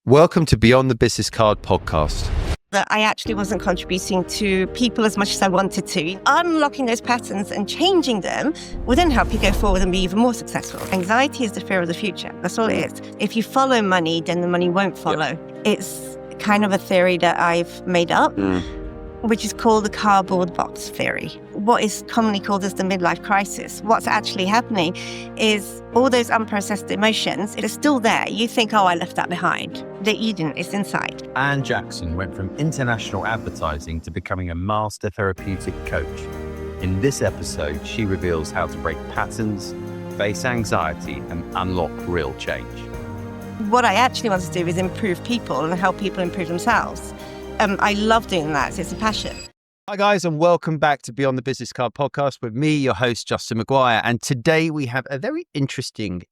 Welcome to Beyond the Business Card podcast. That I actually wasn't contributing to people as much as I wanted to. Unlocking those patterns and changing them will then help you go forward and be even more successful. Anxiety is the fear of the future. That's all it is. If you follow money, then the money won't follow. Yep. It's kind of a theory that I've made up, which is called the cardboard box theory. What is commonly called as the midlife crisis. What's actually happening is all those unprocessed emotions, they're still there. You think, oh, I left that behind. That you didn't, it's inside. Anne Jackson went from international advertising to becoming a master therapeutic coach. In this episode, she reveals how to break patterns, face anxiety, and unlock real change. What I actually want to do is improve people and help people improve themselves. I love doing that. So it's a passion. Hi guys, and welcome back to Beyond the Business Card podcast with me, your host, Justin Maguire. And today we have a very interesting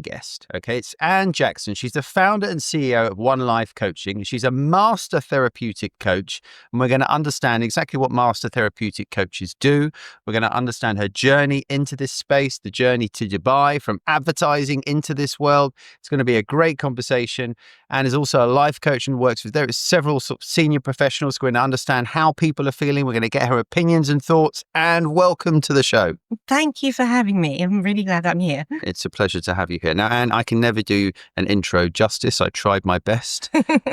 guest. Okay, it's Anne Jackson. She's the founder and CEO of One Life Coaching. She's a master therapeutic coach, and we're going to understand exactly what master therapeutic coaches do. We're going to understand her journey into this space, the journey to Dubai, from advertising into this world. It's going to be a great conversation. Anne is also a life coach and works with several sort of senior professionals. We're going to understand how people are feeling. We're going to get her opinions and thoughts. And welcome to the show. Thank you for having me. I'm really glad I'm here. It's a pleasure to have you here. Now, Anne, I can never do an intro justice. I tried my best.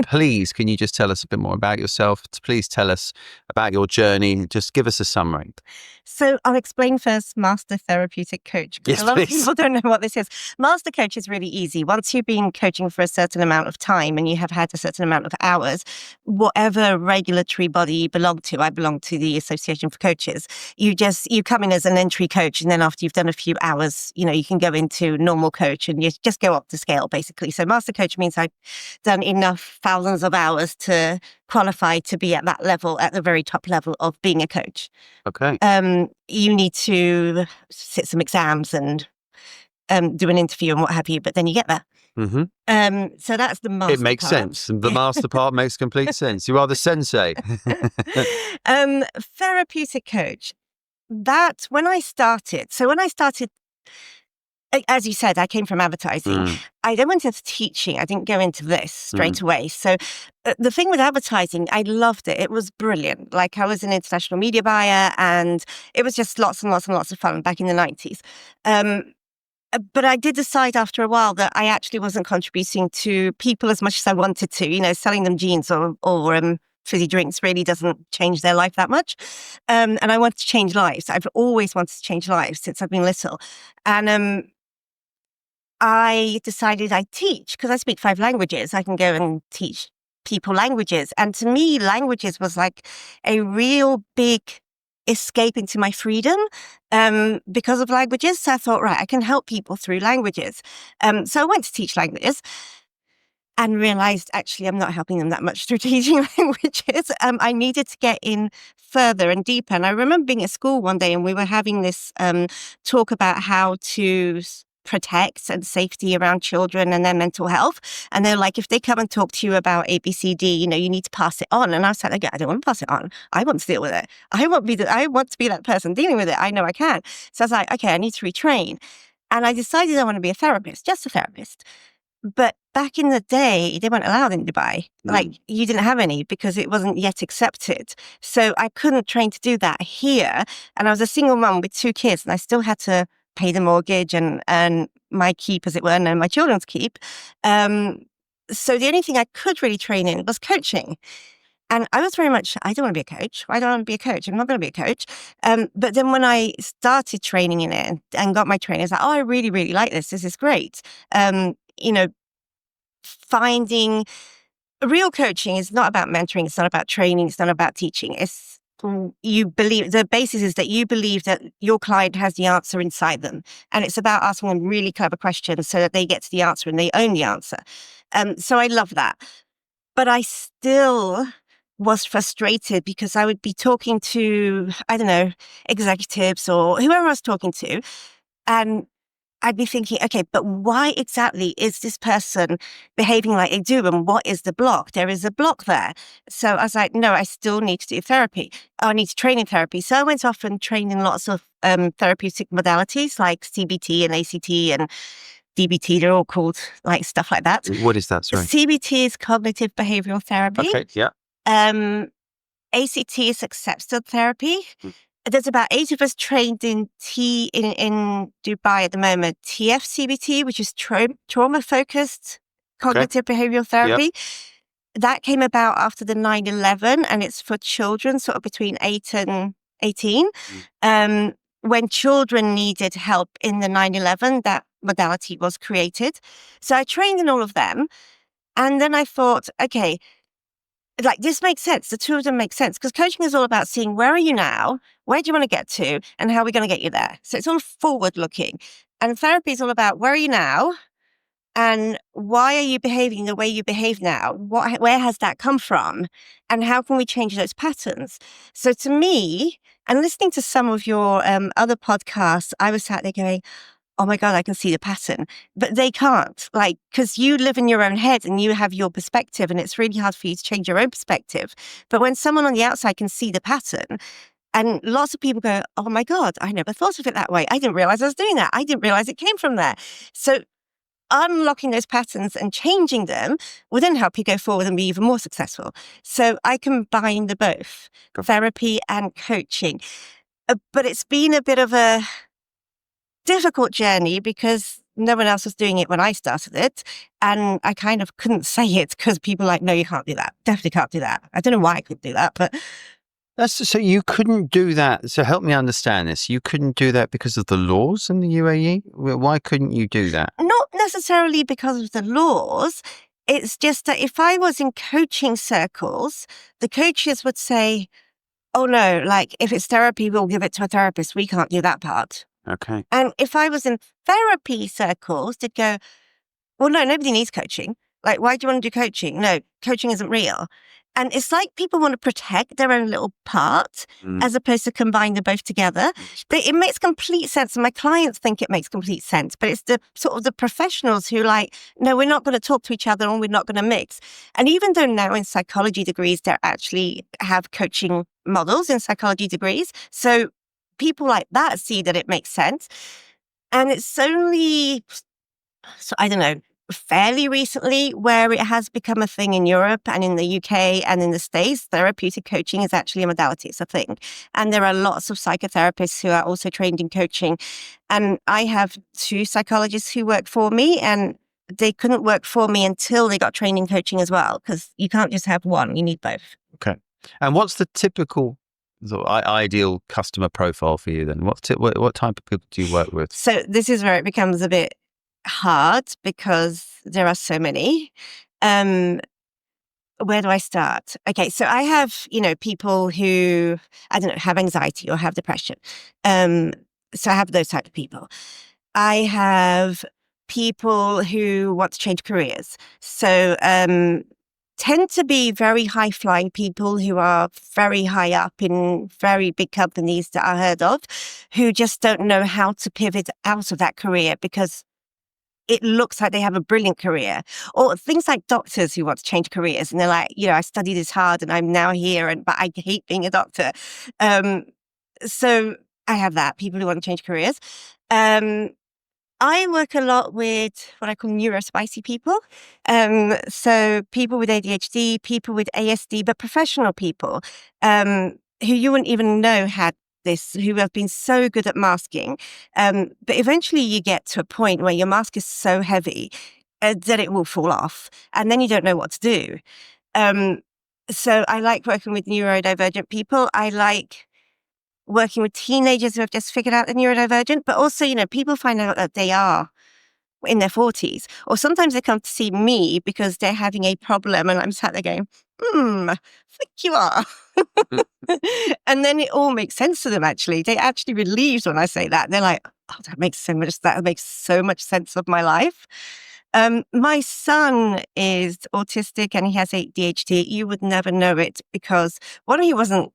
Please, can you just tell us a bit more about yourself? Please tell us about your journey. Just give us a summary. So I'll explain first master therapeutic coach. Yes, a lot please. of people don't know what this is. Master coach is really easy. Once you've been coaching for a certain amount of time and you have had a certain amount of hours, whatever regulatory body you belong to, I belong to the Association for Coaches, you come in as an entry coach, and then after you've done a few hours, you can go into normal coach and you just go up the scale basically. So master coach means I've done enough thousands of hours to qualify to be at that level, at the very top level of being a coach. Okay. You need to sit some exams and do an interview and what have you, but then you get there. Mm-hmm. So that's the master It makes part. sense. The master part makes complete sense. You are the sensei. Therapeutic coach. When I started, as you said, I came from advertising. I then went into teaching. I didn't go into this straight away. So the thing with advertising, I loved it. It was brilliant. Like, I was an international media buyer and it was just lots and lots and lots of fun back in the 90s. But I did decide after a while that I actually wasn't contributing to people as much as I wanted to. Selling them jeans or fizzy drinks really doesn't change their life that much. And I wanted to change lives. I've always wanted to change lives since I've been little. And I decided I'd teach because I speak 5 languages. I can go and teach people languages. And to me, languages was like a real big escape into my freedom because of languages. So I thought, right, I can help people through languages. So I went to teach languages and realized actually I'm not helping them that much through teaching languages. I needed to get in further and deeper. And I remember being at school one day and we were having this talk about how to protect and safety around children and their mental health. And they're like, if they come and talk to you about ABCD, you need to pass it on. And I was like, I don't want to pass it on. I want to deal with it. I want to be that person dealing with it. I know I can. So I was like, okay, I need to retrain. And I decided I want to be a therapist, just a therapist. But back in the day, they weren't allowed in Dubai. Like, you didn't have any because it wasn't yet accepted. So I couldn't train to do that here. And I was a single mum with 2 kids and I still had to pay the mortgage and my keep, as it were, and my children's keep. So the only thing I could really train in was coaching. And I was very much, I don't want to be a coach. I don't want to be a coach. I'm not going to be a coach. But then when I started training in it and got my training, I was like, oh, I really, really like this. This is great. Finding real coaching is not about mentoring. It's not about training. It's not about teaching. The basis is that you believe that your client has the answer inside them. And it's about asking them really clever questions so that they get to the answer and they own the answer. So I love that. But I still was frustrated because I would be talking to, executives or whoever I was talking to. And I'd be thinking, okay, but why exactly is this person behaving like they do? And what is the block? There is a block there. So I was like, no, I still need to do therapy. I need to train in therapy. So I went off and trained in lots of therapeutic modalities like CBT and ACT and DBT, they're all called like stuff like that. What is that? Sorry. CBT is cognitive behavioral therapy. Okay. Yeah. ACT is accepted therapy. There's about 8 of us trained in Dubai at the moment. TFCBT, which is trauma-focused cognitive behavioral therapy. That came about after the 9/11, and it's for children sort of between 8 and 18. When children needed help in the 9/11, that modality was created. So I trained in all of them. And then I thought, okay, like this makes sense. The two of them make sense because coaching is all about seeing where are you now, where do you want to get to, and how are we going to get you there. So it's all forward looking. And therapy is all about where are you now and why are you behaving the way you behave now? Where has that come from? And how can we change those patterns? So to me, and listening to some of your other podcasts, I was sat there going, oh my God, I can see the pattern. But they can't, like, because you live in your own head and you have your perspective, and it's really hard for you to change your own perspective. But when someone on the outside can see the pattern, and lots of people go, oh my God, I never thought of it that way. I didn't realize I was doing that. I didn't realize it came from there. So unlocking those patterns and changing them will then help you go forward and be even more successful. So I combine the both, therapy and coaching. But it's been a bit of a difficult journey because no one else was doing it when I started it. And I kind of couldn't say it because people were like, no, you can't do that. Definitely can't do that. I don't know why I couldn't do that, but... So you couldn't do that. So help me understand this. You couldn't do that because of the laws in the UAE? Why couldn't you do that? Not necessarily because of the laws. It's just that if I was in coaching circles, the coaches would say, oh no, like if it's therapy, we'll give it to a therapist. We can't do that part. Okay. And if I was in therapy circles, they'd go, well, no, nobody needs coaching. Like, why do you want to do coaching? No, coaching isn't real. And it's like people want to protect their own little part as opposed to combine them both together. It makes complete sense. And my clients think it makes complete sense. But it's the sort of the professionals who like, no, we're not going to talk to each other and we're not going to mix. And even though now in psychology degrees, they actually have coaching models in psychology degrees. So people like that see that it makes sense. And it's only, so I don't know, fairly recently where it has become a thing in Europe and in the UK and in the States. Therapeutic coaching is actually a modality. It's a thing. And there are lots of psychotherapists who are also trained in coaching. And I have 2 psychologists who work for me, and they couldn't work for me until they got trained in coaching as well, because you can't just have one, you need both. Okay. And what's the typical sort of ideal customer profile for you then? What type of people do you work with? So this is where it becomes a bit hard because there are so many. Where do I start? Okay, so I have, people who, I don't know, have anxiety or have depression. So I have those type of people. I have people who want to change careers. So tend to be very high-flying people who are very high up in very big companies that are heard of, who just don't know how to pivot out of that career because it looks like they have a brilliant career. Or things like doctors who want to change careers and they're like, I studied this hard and I'm now here, but I hate being a doctor. So I have that, people who want to change careers. I work a lot with what I call neurospicy people. So people with ADHD, people with ASD, but professional people who you wouldn't even know had this, who have been so good at masking. But eventually you get to a point where your mask is so heavy that it will fall off. And then you don't know what to do. So I like working with neurodivergent people. I like working with teenagers who have just figured out they're neurodivergent. But also, people find out that they are in their 40s. Or sometimes they come to see me because they're having a problem and I'm sat there going, I think you are. And then it all makes sense to them, actually. They're actually relieved when I say that. They're like, oh, that makes so much sense of my life. My son is autistic and he has ADHD. You would never know it because one, he wasn't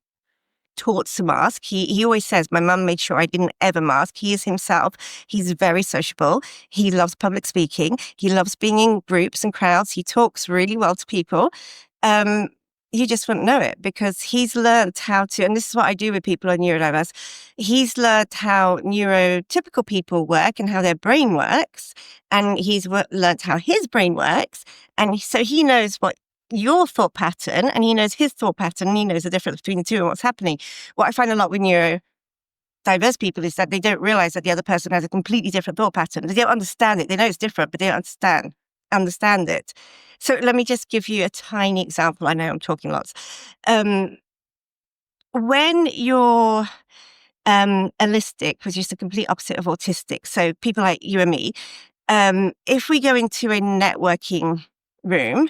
taught to mask. He always says, my mum made sure I didn't ever mask. He is himself. He's very sociable. He loves public speaking. He loves being in groups and crowds. He talks really well to people. you just wouldn't know it, because he's learned how to, and this is what I do with people who are neurodiverse, he's learned how neurotypical people work and how their brain works. And he's learned how his brain works. And so he knows what your thought pattern, and he knows his thought pattern, and he knows the difference between the two and what's happening. What I find a lot with neurodiverse people is that they don't realize that the other person has a completely different thought pattern. They don't understand it. They know it's different, but they don't understand it. So let me just give you a tiny example. I know I'm talking lots. When you're allistic, which is the complete opposite of autistic, so people like you and me, if we go into a networking room,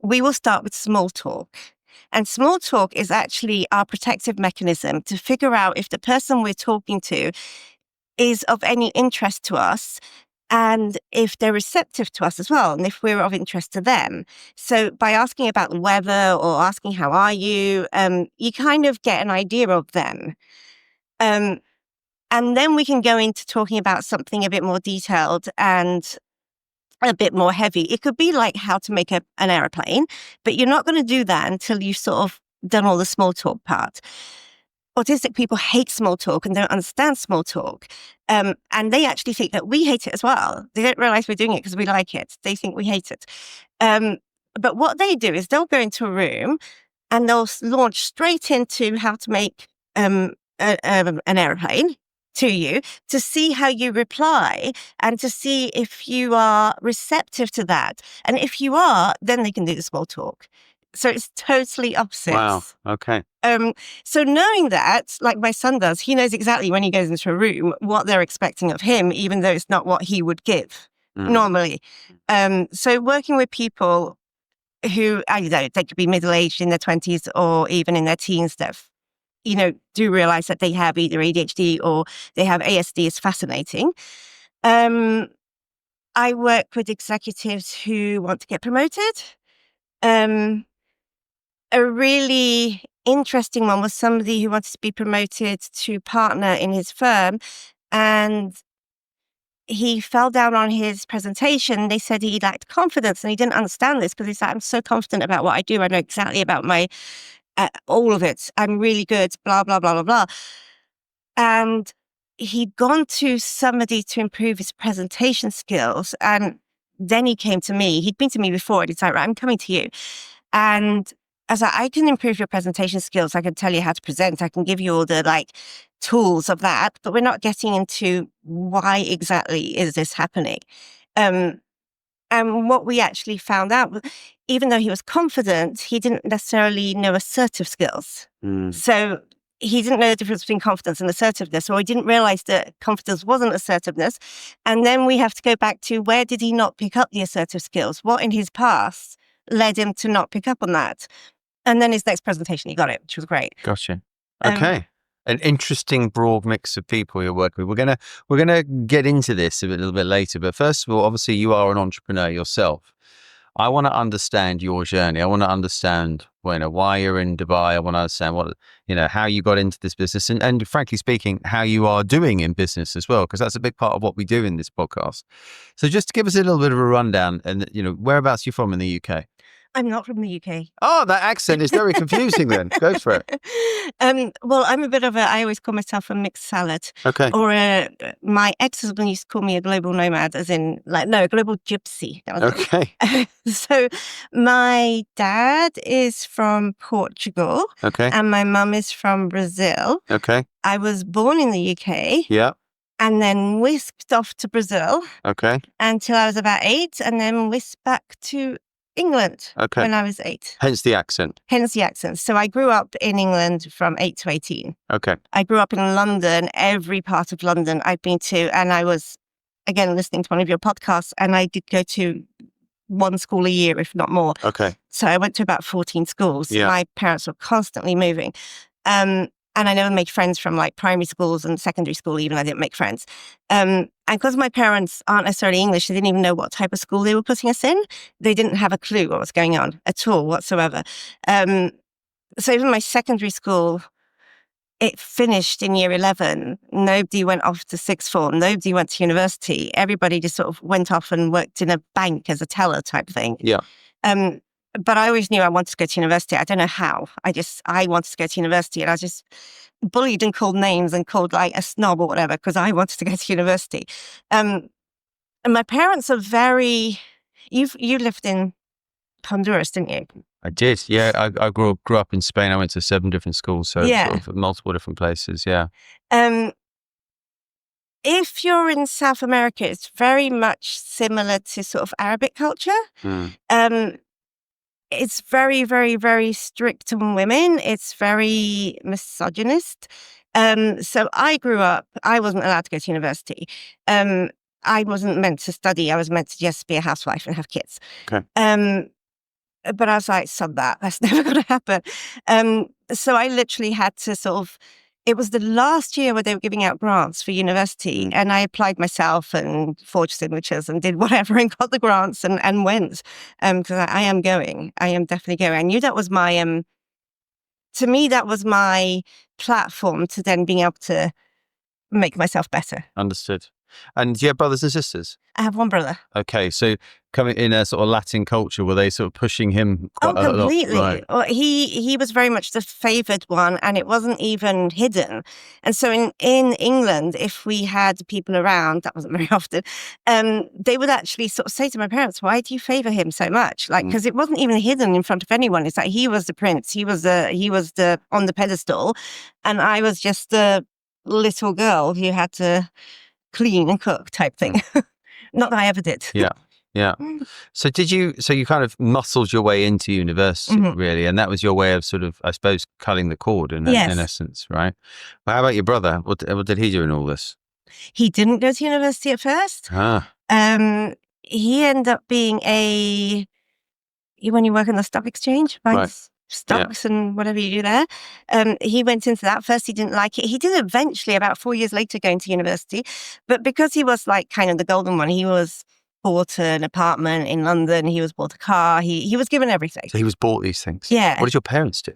we will start with small talk. And small talk is actually our protective mechanism to figure out if the person we're talking to is of any interest to us, and if they're receptive to us as well, and if we're of interest to them. So by asking about the weather or asking, how are you, you kind of get an idea of them. And then we can go into talking about something a bit more detailed and a bit more heavy. It could be like how to make an airplane, but you're not going to do that until you've sort of done all the small talk part. Autistic people hate small talk and don't understand small talk. And they actually think that we hate it as well. They don't realize we're doing it because we like it. They think we hate it. But what they do is they'll go into a room and they'll launch straight into how to make an airplane to you, to see how you reply and to see if you are receptive to that. And if you are, then they can do the small talk. So it's totally opposite. Wow. Okay. So knowing that, like my son does, he knows exactly when he goes into a room what they're expecting of him, even though it's not what he would give normally. So working with people who, I don't know, they could be middle-aged, in their 20s or even in their teens, that, do realize that they have either ADHD or they have ASD is fascinating. I work with executives who want to get promoted. A really interesting one was somebody who wanted to be promoted to partner in his firm, and he fell down on his presentation. They said he lacked confidence, and he didn't understand this because he said, I'm so confident about what I do. I know exactly about my, all of it. I'm really good, blah, blah, blah, blah, blah. And he'd gone to somebody to improve his presentation skills. And then he came to me. He'd been to me before, and he's like, right, I'm coming to you. And I was like, I can improve your presentation skills. I can tell you how to present. I can give you all the tools of that, but we're not getting into why exactly is this happening. And what we actually found out, even though he was confident, he didn't necessarily know assertive skills. So he didn't know the difference between confidence and assertiveness, or he didn't realize that confidence wasn't assertiveness. And then we have to go back to, where did he not pick up the assertive skills? What in his past led him to not pick up on that? And then his next presentation, he got it, which was great. Gotcha. Okay. An interesting broad mix of people you're working with. We're gonna get into this a little bit later, but first of all, obviously you are an entrepreneur yourself. I want to understand your journey. I want to understand why you're in Dubai. I want to understand how you got into this business, and frankly speaking, how you are doing in business as well, because that's a big part of what we do in this podcast. So just to give us a little bit of a rundown, and whereabouts you're from in the UK. I'm not from the UK. Oh, that accent is very confusing then. Go for it. Well, I'm a bit of I always call myself a mixed salad. Okay. Or my ex-husband used to call me a global nomad, as in, a global gypsy. Okay. So my dad is from Portugal. Okay. And my mum is from Brazil. Okay. I was born in the UK. Yeah. And then whisked off to Brazil. Okay. Until I was about 8, and then whisked back to England when I was 8. Hence the accent. So I grew up in England from 8 to 18. Okay. I grew up in London, every part of London I've been to. And I was, again, listening to one of your podcasts, and I did go to one school a year, if not more. Okay. So I went to about 14 schools. Yeah. My parents were constantly moving. And I never made friends from primary schools and secondary school, even I didn't make friends. And because my parents aren't necessarily English, they didn't even know what type of school they were putting us in. They didn't have a clue what was going on at all whatsoever. So even my secondary school, it finished in year 11. Nobody went off to sixth form. Nobody went to university. Everybody just sort of went off and worked in a bank as a teller type thing. Yeah. but I always knew I wanted to go to university. I don't know how. I wanted to go to university, and I was just bullied and called names and called like a snob or whatever because I wanted to go to university. And my parents are very. You lived in Honduras, didn't you? I did. Yeah, I grew up in Spain. I went to 7 different schools, so sort of multiple different places. Yeah. If you're in South America, it's very much similar to sort of Arabic culture. It's very, very, very strict on women. It's very misogynist. So I grew up, I wasn't allowed to go to university. I wasn't meant to study. I was meant to just be a housewife and have kids. Okay. But I was like, sod that. That's never going to happen. So I literally had to sort of, it was the last year where they were giving out grants for university, and I applied myself and forged signatures and did whatever and got the grants and went. Because I am going. I am definitely going. I knew that was my, to me, that was my platform to then being able to make myself better. Understood. And do you have brothers and sisters? I have one brother. Okay, so coming in a sort of Latin culture, were they sort of pushing him quite a lot? Completely. Right. Well, he was very much the favoured one, and it wasn't even hidden. And so in England, if we had people around, that wasn't very often, they would actually sort of say to my parents, "Why do you favour him so much?" Like, because it wasn't even hidden in front of anyone. It's like he was the prince, he was the on the pedestal, and I was just the little girl who had to clean and cook type thing. Not that I ever did. Yeah. So you kind of muscled your way into university, really, and that was your way of sort of, I suppose, cutting the cord in essence, right? Well, how about your brother? What did he do in all this? He didn't go to university at first. He ended up being when you work in the stock exchange, right? Stocks and whatever you do there. He went into that. First, he didn't like it. He did eventually, about 4 years later, going to university. But because he was like kind of the golden one, he was bought an apartment in London. He was bought a car. He was given everything. So he was bought these things? Yeah. What did your parents do?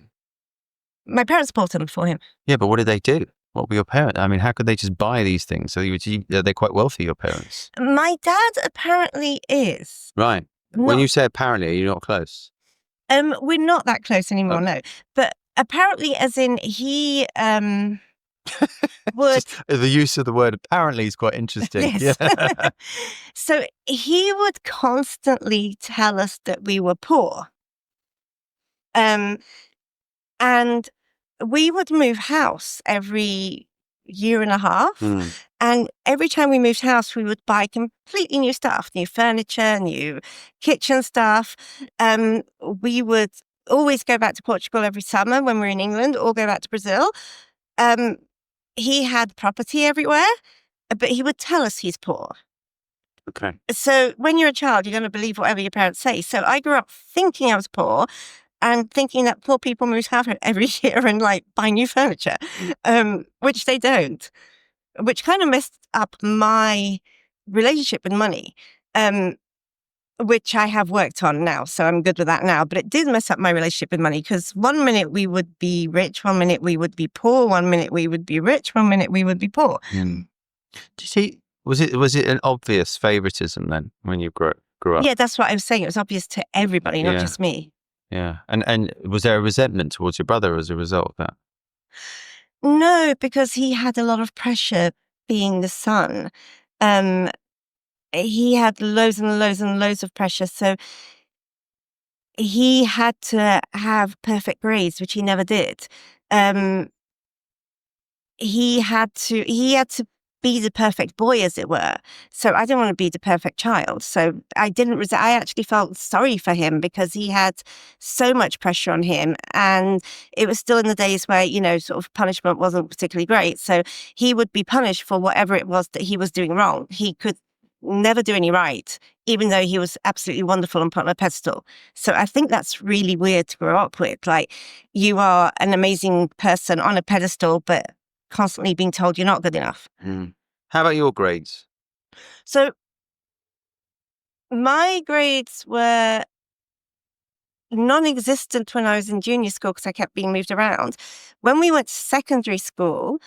My parents bought them for him. Yeah, but what did they do? What were your parents? I mean, how could they just buy these things? So they're quite wealthy, your parents? My dad apparently is. Right. When you say apparently, are you not close? We're not that close anymore, no. But apparently, as in he would... The use of the word apparently is quite interesting. Yes. Yeah. So he would constantly tell us that we were poor. And we would move house every year and a half. And every time we moved house, we would buy completely new stuff, new furniture, new kitchen stuff. We would always go back to Portugal every summer when we were in England, or go back to Brazil. He had property everywhere, but he would tell us he's poor. Okay. So when you're a child, you're going to believe whatever your parents say. So I grew up thinking I was poor, and thinking that poor people move house every year and like buy new furniture, which they don't. Which kind of messed up my relationship with money, which I have worked on now. So I'm good with that now. But it did mess up my relationship with money, because 1 minute we would be rich, 1 minute we would be poor, 1 minute we would be rich, 1 minute we would be poor. Was it an obvious favoritism then when you grew up? Yeah, that's what I was saying. It was obvious to everybody, not just me. Yeah. And was there a resentment towards your brother as a result of that? No, because he had a lot of pressure being the son. He had loads and loads and loads of pressure. So he had to have perfect grades, which he never did. He had to be the perfect boy, as it were. So I didn't want to be the perfect child. So I actually felt sorry for him, because he had so much pressure on him. And it was still in the days where, sort of punishment wasn't particularly great. So he would be punished for whatever it was that he was doing wrong. He could never do any right, even though he was absolutely wonderful and put on a pedestal. So I think that's really weird to grow up with. Like, you are an amazing person on a pedestal, but constantly being told you're not good enough. How about your grades? So my grades were non-existent when I was in junior school, because I kept being moved around. When we went to secondary school,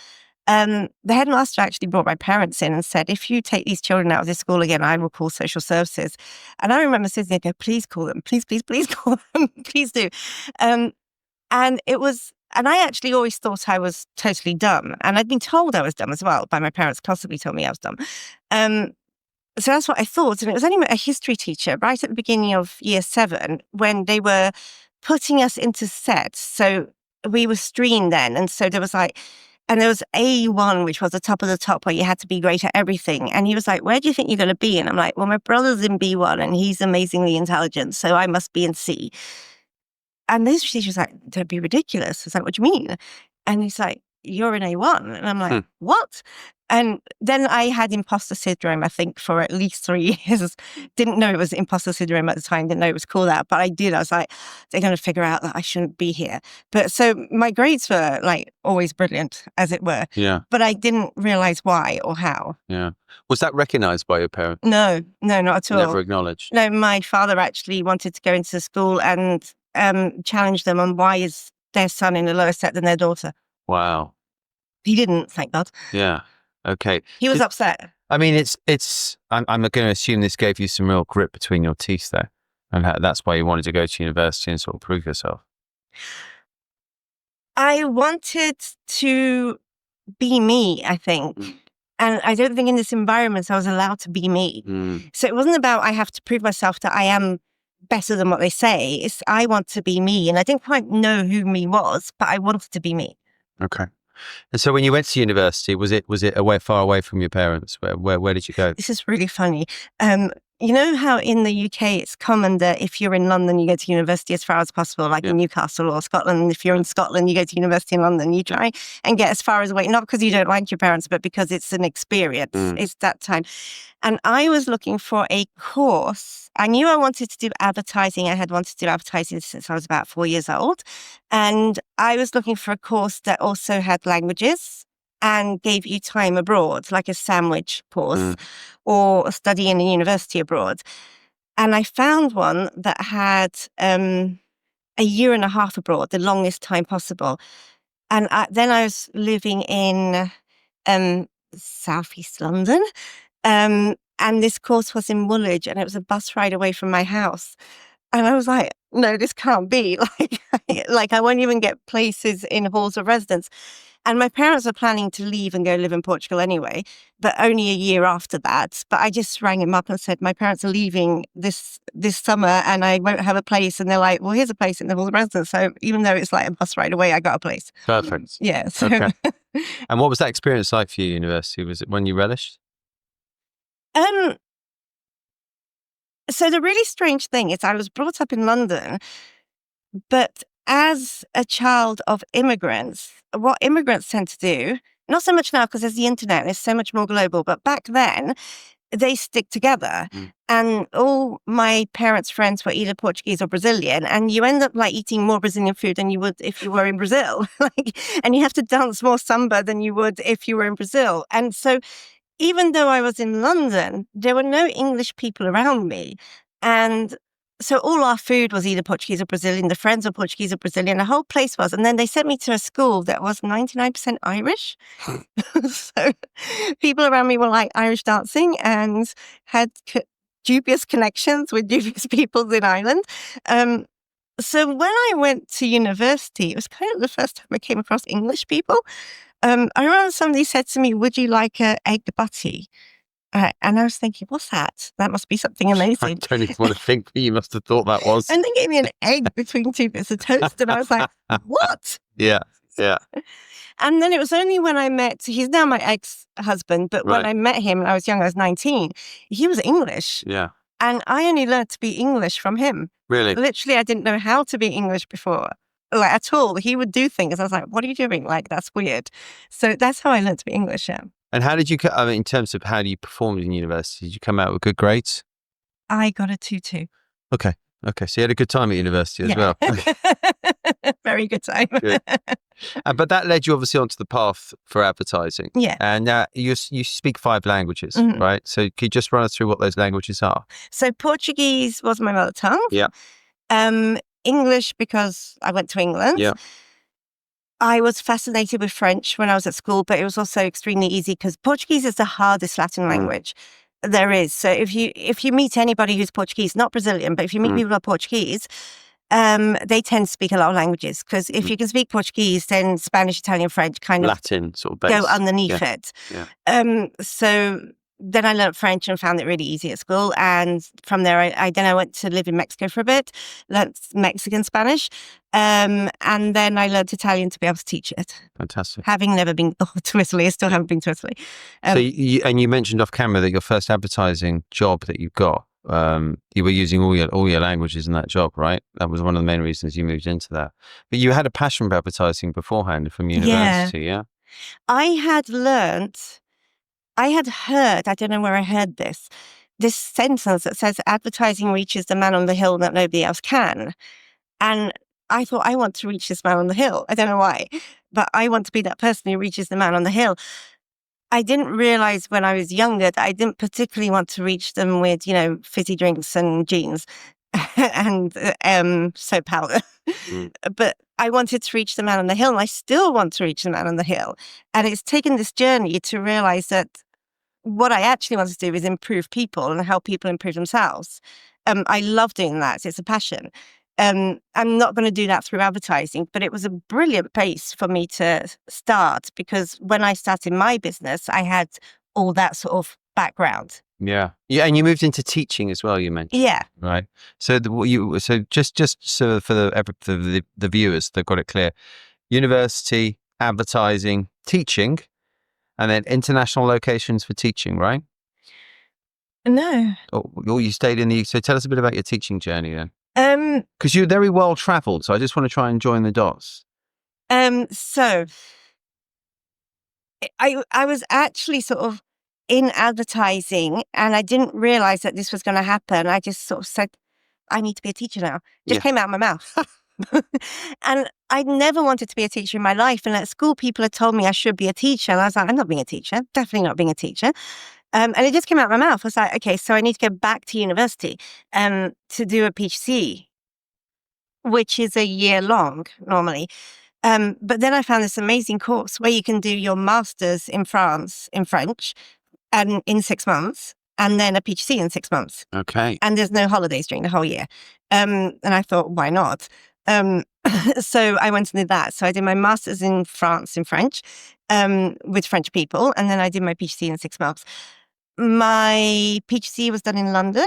the headmaster actually brought my parents in and said, if you take these children out of this school again, I will call social services. And I remember sitting there and go, please call them, please call them, please do. And I actually always thought I was totally dumb. And I'd been told I was dumb as well by my parents, constantly told me I was dumb. So that's what I thought. And it was only a history teacher right at the beginning of year 7 when they were putting us into sets. So we were streamed then. And so there was and there was A1, which was the top of the top where you had to be great at everything. And he was like, where do you think you're going to be? And I'm like, well, my brother's in B1 and he's amazingly intelligent. So I must be in C. And this teacher was like, don't be ridiculous. I was like, what do you mean? And he's like, you're in A1. And I'm like, what? And then I had imposter syndrome, I think, for at least 3 years. Didn't know it was imposter syndrome at the time. Didn't know it was called that. But I did. I was like, they're going to figure out that I shouldn't be here. But so my grades were always brilliant, as it were. Yeah. But I didn't realize why or how. Yeah. Was that recognized by your parents? No, not at all. Never acknowledged? No, my father actually wanted to go into the school and challenge them on why is their son in a lower set than their daughter. Wow. He didn't, thank God. Yeah. Okay. He was upset. I mean, I'm going to assume this gave you some real grit between your teeth there. And that's why you wanted to go to university and sort of prove yourself. I wanted to be me, I think. And I don't think in this environment I was allowed to be me. So it wasn't about I have to prove myself that I am better than what they say. It's I want to be me. And I didn't quite know who me was, but I wanted to be me. Okay. And so when you went to university, was it far away from your parents? Where did you go? This is really funny. You know how in the UK it's common that if you're in London, you go to university as far as possible, like in Newcastle or Scotland. If you're in Scotland, you go to university in London. You try and get as far as away, not because you don't like your parents, but because it's an experience. It's that time. And I was looking for a course. I knew I wanted to do advertising. I had wanted to do advertising since I was about 4 years old. And I was looking for a course that also had languages and gave you time abroad, like a sandwich course or a study in a university abroad. And I found one that had a year and a half abroad, the longest time possible. And then I was living in southeast London. And this course was in Woolwich and it was a bus ride away from my house. And I was like, no, this can't be. Like I won't even get places in halls of residence. And my parents were planning to leave and go live in Portugal anyway, but only a year after that. But I just rang him up and said, my parents are leaving this summer and I won't have a place. And they're like, well, here's a place in the halls of residence. So even though it's like a bus ride away, I got a place. Perfect. Yeah. So. Okay. And what was that experience like for you, university? Was it one you relished? So the really strange thing is I was brought up in London, but as a child of immigrants, what immigrants tend to do, not so much now because there's the internet and it's so much more global, but back then they stick together. And all my parents' friends were either Portuguese or Brazilian, and you end up eating more Brazilian food than you would if you were in Brazil. And you have to dance more samba than you would if you were in Brazil. And so even though I was in London, there were no English people around me. And so all our food was either Portuguese or Brazilian. The friends were Portuguese or Brazilian. The whole place was. And then they sent me to a school that was 99% Irish. So people around me were Irish dancing and had dubious connections with dubious peoples in Ireland. So when I went to university, it was kind of the first time I came across English people. I remember somebody said to me, would you like an egg butty? And I was thinking, what's that? That must be something amazing. I don't even want to think what you must have thought that was. And they gave me an egg between 2 bits of toast. And I was like, what? Yeah. And then it was only when I met, he's now my ex-husband, but when I met him when I was young, I was 19, he was English. Yeah. And I only learned to be English from him. Really? Literally, I didn't know how to be English before. At all. He would do things. I was like, what are you doing? That's weird. So that's how I learned to be English, yeah. And how did you, in terms of how you performed in university, did you come out with good grades? I got a 2-2. Okay. So you had a good time at university as well. Very good time. Good. But that led you obviously onto the path for advertising. Yeah. And you speak 5 languages, right? So could you just run us through what those languages are? So Portuguese was my mother tongue. Yeah. English because I went to England. Yeah. I was fascinated with French when I was at school, but it was also extremely easy because Portuguese is the hardest Latin language there is. So if you meet anybody who's Portuguese, not Brazilian, but if you meet people who are Portuguese, they tend to speak a lot of languages, because if you can speak Portuguese, then Spanish, Italian, French kind of Latin sort of base. go underneath it. Yeah. So then I learned French and found it really easy at school. And from there, I went to live in Mexico for a bit, learned Mexican Spanish. And then I learned Italian to be able to teach it. Fantastic. Having never been to Italy, I still haven't been to Italy. So you mentioned off camera that your first advertising job that you got, you were using all your languages in that job, right? That was one of the main reasons you moved into that. But you had a passion for advertising beforehand from university, yeah? I had heard, I don't know where I heard this sentence that says advertising reaches the man on the hill that nobody else can. And I thought, I want to reach this man on the hill. I don't know why, but I want to be that person who reaches the man on the hill. I didn't realize when I was younger that I didn't particularly want to reach them with, fizzy drinks and jeans and soap powder. But I wanted to reach the man on the hill, and I still want to reach the man on the hill. And it's taken this journey to realize that what I actually want to do is improve people and help people improve themselves. I love doing that. It's a passion. I'm not going to do that through advertising, but it was a brilliant place for me to start, because when I started my business, I had all that sort of background. Yeah. And you moved into teaching as well, you mentioned. Yeah. Right. So just so for the viewers, they've got it clear. University, advertising, teaching, and then international locations for teaching, right? No. Or you stayed so tell us a bit about your teaching journey then. Because you're very well traveled, so I just want to try and join the dots. So I was actually sort of in advertising, and I didn't realize that this was going to happen. I just sort of said, I need to be a teacher now. Just came out of my mouth. And I never wanted to be a teacher in my life. And at school, people had told me I should be a teacher. And I was like, I'm not being a teacher, definitely not being a teacher. And it just came out of my mouth. I was like, okay, so I need to go back to university to do a PhD, which is a year long normally. But then I found this amazing course where you can do your master's in France in French and in 6 months, and then a PhD in 6 months. Okay. And there's no holidays during the whole year. And I thought, why not? So I went and did that. So I did my master's in France in French with French people, and then I did my PhD in 6 months. My PhD was done in London.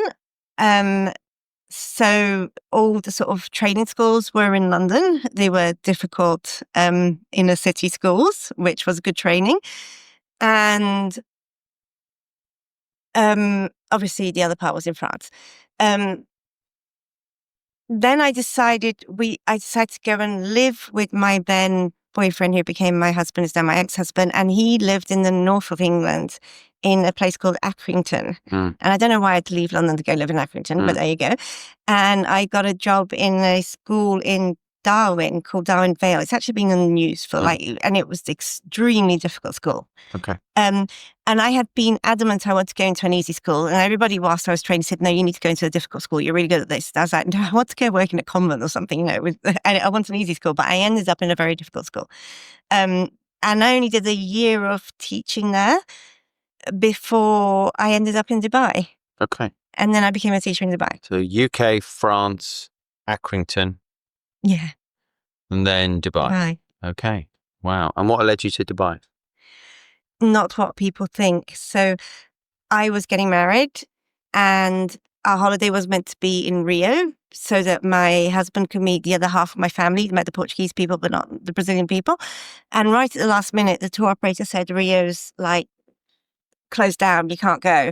So all the sort of training schools were in London. They were difficult inner city schools, which was good training. And obviously the other part was in France. Then I decided to go and live with my then boyfriend, who became my husband, is now my ex-husband, and he lived in the north of England in a place called Accrington. And I don't know why I'd leave London to go live in Accrington, but there you go. And I got a job in a school in Darwin called Darwin Vale. It's actually been in the news for and it was an extremely difficult school. Okay. And I had been adamant I wanted to go into an easy school, and everybody whilst I was training said, no, you need to go into a difficult school. You're really good at this. And I was like, no, I want to go work in a convent or something, and I want an easy school, but I ended up in a very difficult school. And I only did a year of teaching there before I ended up in Dubai. Okay. And then I became a teacher in Dubai. So UK, France, Accrington. Yeah. And then Dubai. Right. Okay. Wow. And what led you to Dubai? Not what people think. So I was getting married, and our holiday was meant to be in Rio so that my husband could meet the other half of my family. He met the Portuguese people, but not the Brazilian people. And right at the last minute, the tour operator said, Rio's closed down, you can't go.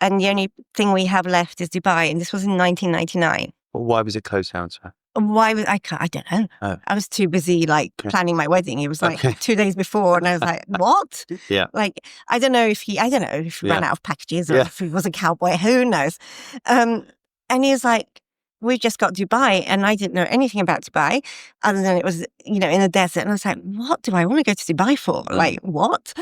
And the only thing we have left is Dubai. And this was in 1999. Well, why was it closed down, sir? Why was I don't know. Oh. I was too busy planning my wedding. It was 2 days before, and I was like, what? Yeah. I don't know if he ran out of packages or if he was a cowboy, who knows? And he was like, we've just got Dubai. And I didn't know anything about Dubai other than it was, in the desert. And I was like, what do I want to go to Dubai for? What?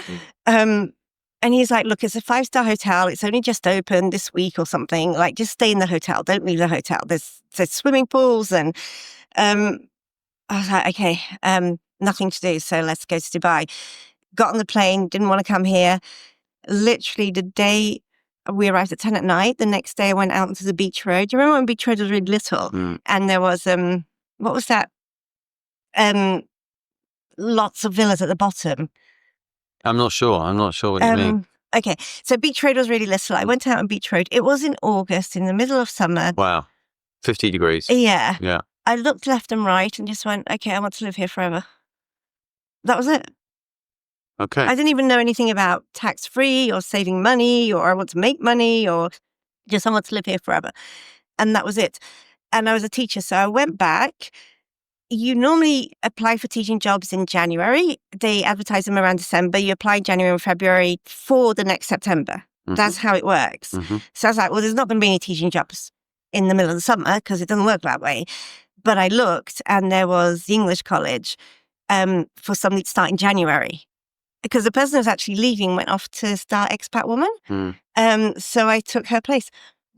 And he's like, look, it's a 5-star hotel. It's only just opened this week or something. Just stay in the hotel. Don't leave the hotel. There's swimming pools. And I was like, okay. nothing to do, so let's go to Dubai. Got on the plane, didn't want to come here. Literally the day we arrived at 10 at night, the next day I went out onto the beach road. Do you remember when beach road was really little? And there was, what was that? Lots of villas at the bottom. I'm not sure what you mean. Okay, so beach road was really little. I went out on beach road. It was in August, in the middle of summer. Wow. 50 degrees. Yeah. Yeah. I looked left and right and just went, okay, I want to live here forever. That was it. Okay. I didn't even know anything about tax-free or saving money or I want to make money or just I want to live here forever. And that was it. And I was a teacher, so I went back. You normally apply for teaching jobs in January. They advertise them around December. You apply in January and February for the next September. That's how it works. So I was like, well, there's not going to be any teaching jobs in the middle of the summer because it doesn't work that way. But I looked and there was the English college for somebody to start in January because the person who was actually leaving went off to start Expat Woman. So I took her place.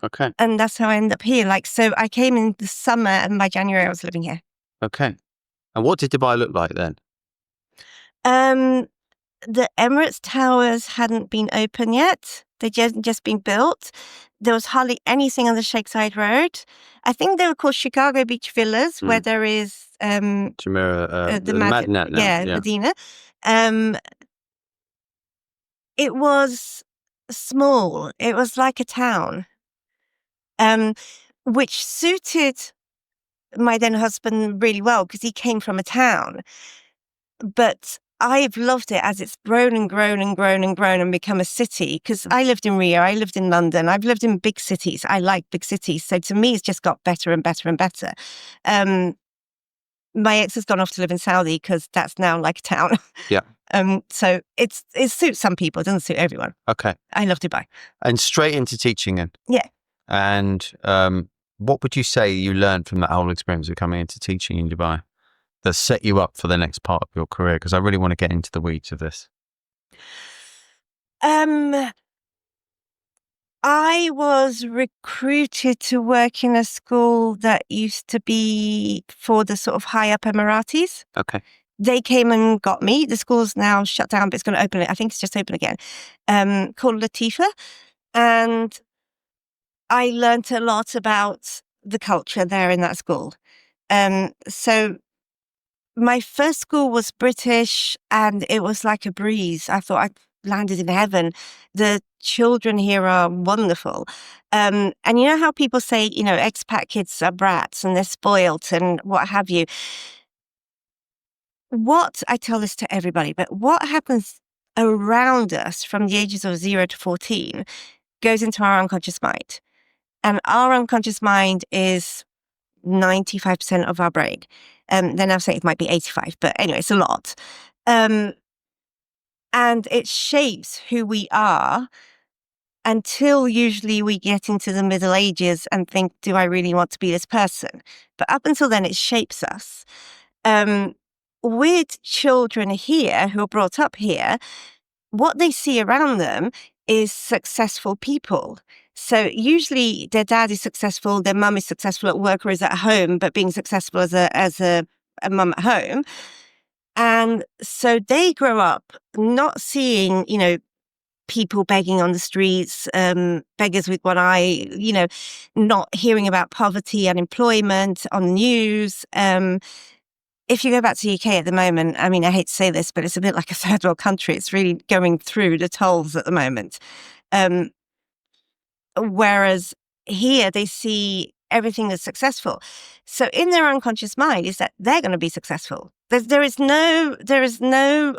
Okay. And that's how I ended up here. So I came in the summer and by January I was living here. Okay. And what did Dubai look like then? The Emirates Towers hadn't been open yet. They'd just been built. There was hardly anything on the Sheikh Zayed Road. I think they were called Chicago Beach Villas, where there is Jumeirah, the Madinat now. yeah, Medina. It was small. It was like a town, which suited my then husband really well because he came from a town. But I've loved it as it's grown and grown and grown and grown and become a city because I lived in Rio, I lived in London, I've lived in big cities. I like big cities. So to me, it's just got better and better and better. My ex has gone off to live in Saudi because that's now like a town. Yeah. So it suits some people, it doesn't suit everyone. Okay. I love Dubai. And straight into teaching then? Yeah. And what would you say you learned from that whole experience of coming into teaching in Dubai that set you up for the next part of your career? Because I really want to get into the weeds of this. I was recruited to work in a school that used to be for the sort of high up Emiratis. Okay. They came and got me. The school's now shut down, but it's going to open. I think it's just open again. Called Latifa. And I learned a lot about the culture there in that school. So my first school was British and it was like a breeze. I thought I landed in heaven. The children here are wonderful. And you know how people say, expat kids are brats and they're spoilt and what have you. I tell this to everybody, but what happens around us from the ages of 0 to 14 goes into our unconscious mind. And our unconscious mind is 95% of our brain. Then I'll say it might be 85, but anyway, it's a lot. And it shapes who we are until usually we get into the Middle Ages and think, do I really want to be this person? But up until then, it shapes us. With children here who are brought up here, what they see around them is successful people. So usually their dad is successful, their mum is successful at work or is at home, but being successful as a mum at home. And so they grow up not seeing, people begging on the streets, beggars with one eye, not hearing about poverty, unemployment on the news. If you go back to the UK at the moment, I mean, I hate to say this, but it's a bit like a third world country. It's really going through the tolls at the moment. Whereas here they see everything that's successful. So in their unconscious mind is that they're going to be successful. There is no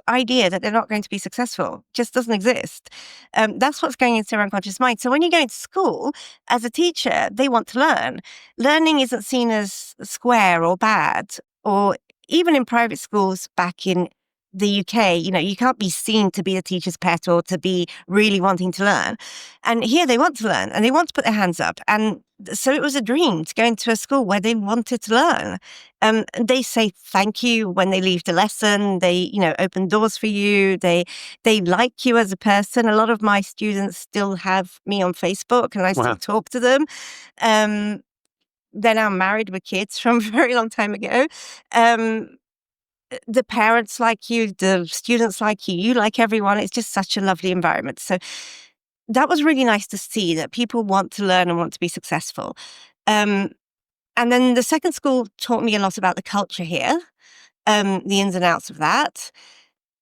idea that they're not going to be successful. It just doesn't exist. That's what's going into their unconscious mind. So when you go into school as a teacher, they want to learn. Learning isn't seen as square or bad, or even in private schools back in the UK, you can't be seen to be a teacher's pet or to be really wanting to learn. And here they want to learn and they want to put their hands up. And so it was a dream to go into a school where they wanted to learn. They say thank you when they leave the lesson. They, open doors for you. They like you as a person. A lot of my students still have me on Facebook and I still talk to them. They're now married with kids from a very long time ago. the parents like you, the students like you like everyone. It's just such a lovely environment. So that was really nice to see that people want to learn and want to be successful. And then the second school taught me a lot about the culture here, the ins and outs of that.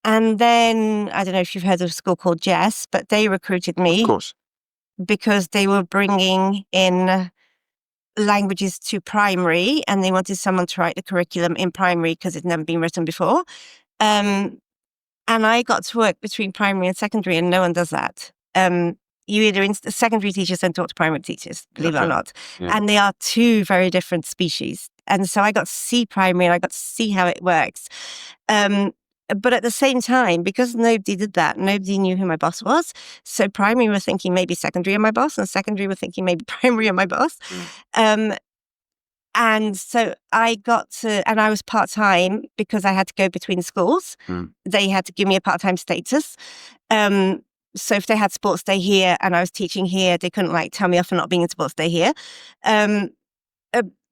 And then, I don't know if you've heard of a school called Jess, but they recruited me. Of course. Because they were bringing in languages to primary and they wanted someone to write the curriculum in primary because it'd never been written before. And I got to work between primary and secondary, and no one does that. You either secondary teachers don't talk to primary teachers, believe it or not. Yeah. And they are two very different species. And so I got to see primary and I got to see how it works. But at the same time, because nobody did that, nobody knew who my boss was. So primary were thinking maybe secondary are my boss, and secondary were thinking maybe primary are my boss. And so I got to, and I was part-time because I had to go between schools. They had to give me a part-time status. So if they had sports day here and I was teaching here, they couldn't like tell me off for not being in sports day here. But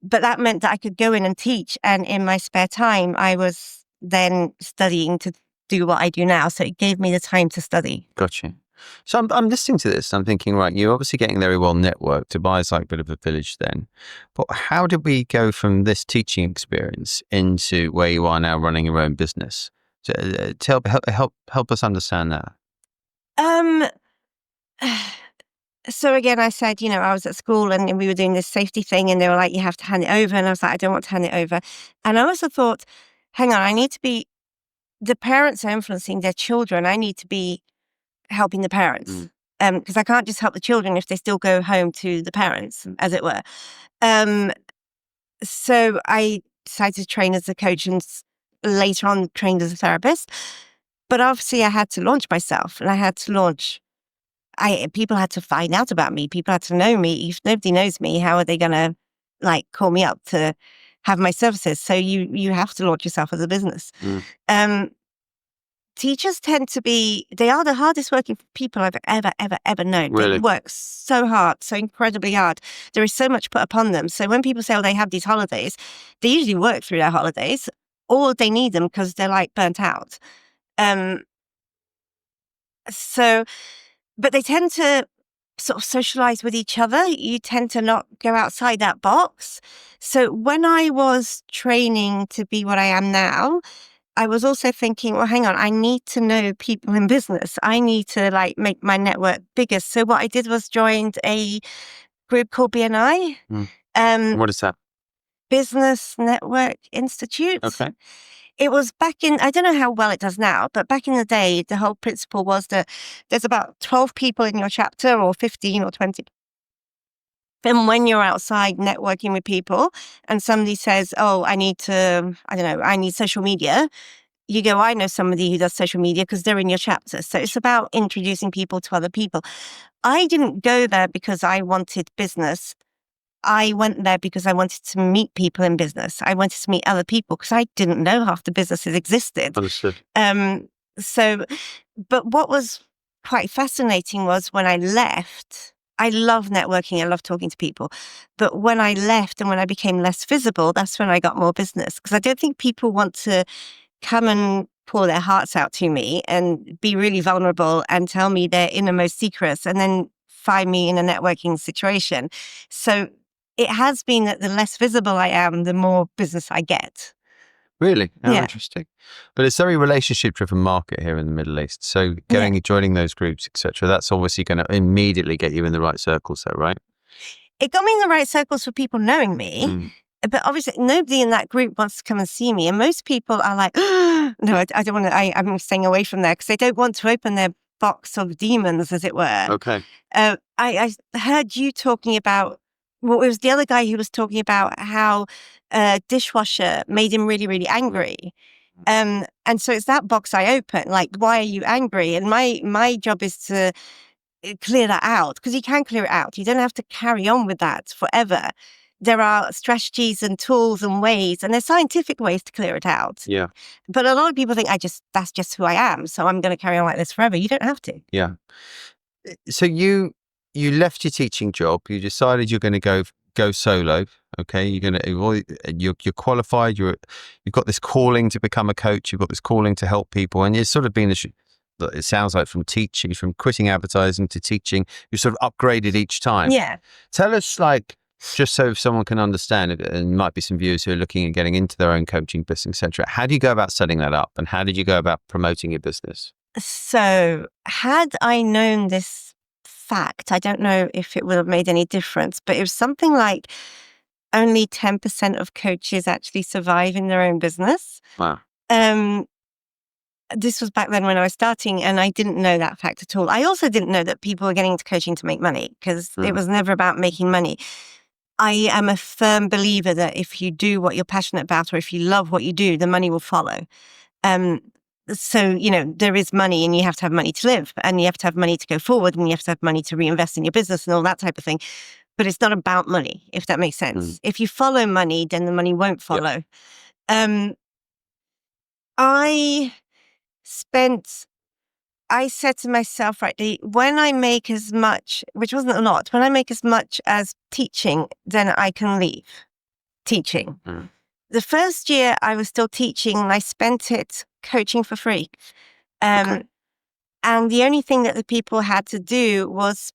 that meant that I could go in and teach. And in my spare time, I was then studying to do what I do now. So it gave me the time to study. Gotcha. So I'm listening to this. I'm thinking, right, you're obviously getting very well networked. Dubai's like a bit of a village then. But how did we go from this teaching experience into where you are now running your own business? So, help us understand that. So again, I said, I was at school and we were doing this safety thing and they were like, you have to hand it over. And I was like, I don't want to hand it over. And I also thought, hang on, the parents are influencing their children. I need to be helping the parents. Because I can't just help the children if they still go home to the parents, as it were. So I decided to train as a coach and later on trained as a therapist. But obviously I had to launch myself and I had to launch. People had to find out about me. People had to know me. If nobody knows me, how are they going to call me up to have my services? So you have to launch yourself as a business. Teachers tend to they are the hardest working people I've ever known. Really? They work so hard, so incredibly hard. There is so much put upon them. So when people say, they have these holidays, they usually work through their holidays or they need them because they're burnt out. But they tend to sort of socialize with each other. You tend to not go outside that box. So when I was training to be what I am now, I was also thinking, well, hang on, I need to know people in business. I need to make my network bigger. So what I did was joined a group called BNI. What is that? Business Network Institute. Okay. It was back in, I don't know how well it does now, but back in the day, the whole principle was that there's about 12 people in your chapter or 15 or 20. And when you're outside networking with people and somebody says, I need social media, you go, I know somebody who does social media because they're in your chapter. So it's about introducing people to other people. I didn't go there because I wanted business. I went there because I wanted to meet people in business. I wanted to meet other people because I didn't know half the businesses existed. Understood. But what was quite fascinating was when I left, I love networking, I love talking to people. But when I left and when I became less visible, that's when I got more business. Because I don't think people want to come and pour their hearts out to me and be really vulnerable and tell me their innermost secrets and then find me in a networking situation. So it has been that the less visible I am, the more business I get. Really? How Yeah. interesting. But it's a very relationship-driven market here in the Middle East. So joining those groups, etc., that's obviously going to immediately get you in the right circles, though, right? It got me in the right circles for people knowing me. But obviously, nobody in that group wants to come and see me. And most people are like, no, I don't want to, I'm staying away from there because they don't want to open their box of demons, as it were. Okay. I heard you talking about, well, it was the other guy who was talking about how a dishwasher made him really, really angry. And so it's that box I open, why are you angry? And my job is to clear that out because you can clear it out. You don't have to carry on with that forever. There are strategies and tools and ways, and there's scientific ways to clear it out. Yeah. But a lot of people think that's just who I am, so I'm going to carry on like this forever. You don't have to. Yeah. So you left your teaching job. You decided you're going to go go solo. Okay, you're qualified. You've got this calling to become a coach. You've got this calling to help people, and it's sort of been it sounds like from quitting advertising to teaching, you sort of upgraded each time. Yeah. Tell us, like, just so someone can understand it, and might be some viewers who are looking at getting into their own coaching business, etc. How do you go about setting that up, and how did you go about promoting your business? So had I known this fact, I don't know if it would have made any difference, but it was something like only 10% of coaches actually survive in their own business. Wow. This was back then when I was starting, and I didn't know that fact at all. I also didn't know that people were getting into coaching to make money, because it was never about making money. I am a firm believer that if you do what you're passionate about, or if you love what you do, the money will follow. So, there is money, and you have to have money to live, and you have to have money to go forward, and you have to have money to reinvest in your business and all that type of thing. But it's not about money, if that makes sense. If you follow money, then the money won't follow. Yep. I said to myself, right, when I make as much, which wasn't a lot, when I make as much as teaching, then I can leave teaching. The first year I was still teaching, and I spent it coaching for free. And the only thing that the people had to do was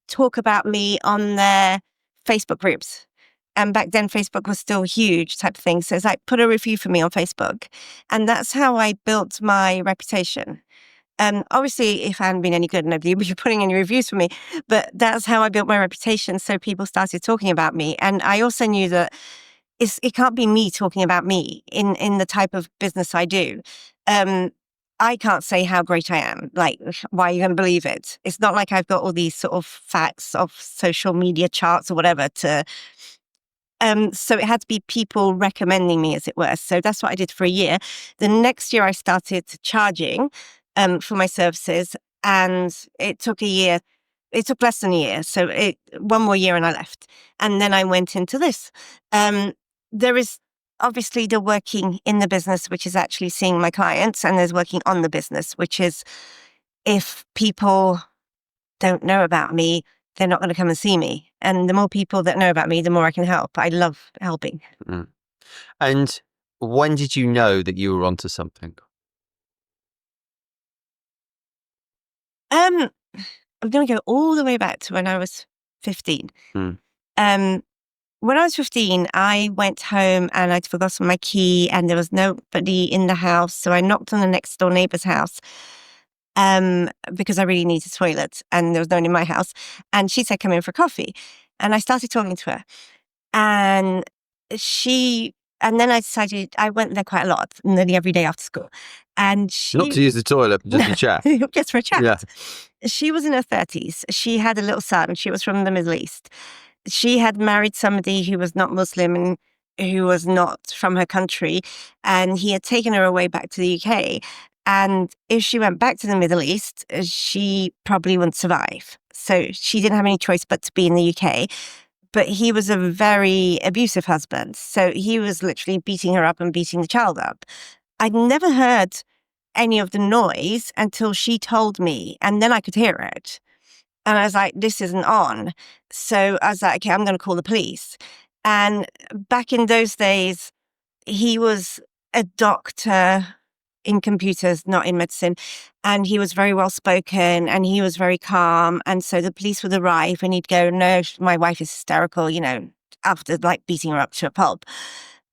talk about me on their Facebook groups. And back then, Facebook was still huge type of thing. So it's like, put a review for me on Facebook. And that's how I built my reputation. Obviously, if I hadn't been any good, nobody would be putting any reviews for me. But that's how I built my reputation. So people started talking about me. And I also knew that it can't be me talking about me in the type of business I do. I can't say how great I am. Like, why are you going to believe it? It's not like I've got all these sort of facts of social media charts or whatever to... So it had to be people recommending me, as it were. So that's what I did for a year. The next year I started charging for my services, and it took a year. It took less than a year. So one more year and I left. And then I went into this. There is obviously the working in the business, which is actually seeing my clients, and there's working on the business, which is if people don't know about me, they're not going to come and see me. And the more people that know about me, the more I can help. I love helping. And when did you know that you were onto something? I'm going to go all the way back to when I was 15. When I was 15, I went home and I'd forgotten my key, and there was nobody in the house. So I knocked on the next door neighbor's house because I really needed a toilet, and there was no one in my house. And she said, come in for coffee. And I started talking to her. And then I decided, I went there quite a lot, nearly every day after school. And she... Not to use the toilet, but just to chat. Just for a chat. Yeah. She was in her 30s. She had a little son. She was from the Middle East. She had married somebody who was not Muslim and who was not from her country. And he had taken her away back to the UK. And if she went back to the Middle East, she probably wouldn't survive. So she didn't have any choice but to be in the UK. But he was a very abusive husband. So he was literally beating her up and beating the child up. I'd never heard any of the noise until she told me, and then I could hear it. And I was like, this isn't on. So I was like, okay, I'm going to call the police. And back in those days, he was a doctor in computers, not in medicine. And he was very well spoken, and he was very calm. And so the police would arrive, and he'd go, no, my wife is hysterical, after like beating her up to a pulp.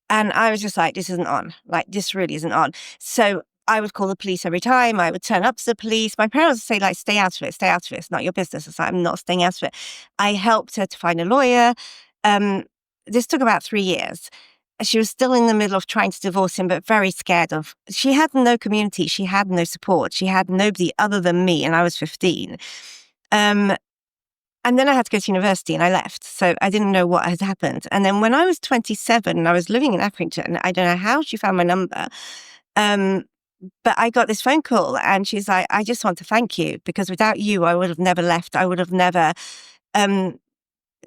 And I was just like, this isn't on. Like, this really isn't on. So I would call the police every time. I would turn up to the police. My parents would say, like, stay out of it. Stay out of it. It's not your business. It's like, I'm not staying out of it. I helped her to find a lawyer. This took about 3 years. She was still in the middle of trying to divorce him, but very scared of... She had no community. She had no support. She had nobody other than me, and I was 15. And then I had to go to university, and I left. So I didn't know what had happened. And then when I was 27, and I was living in Accrington, I don't know how she found my number, but I got this phone call, and she's like, I just want to thank you, because without you, I would have never left. I would have never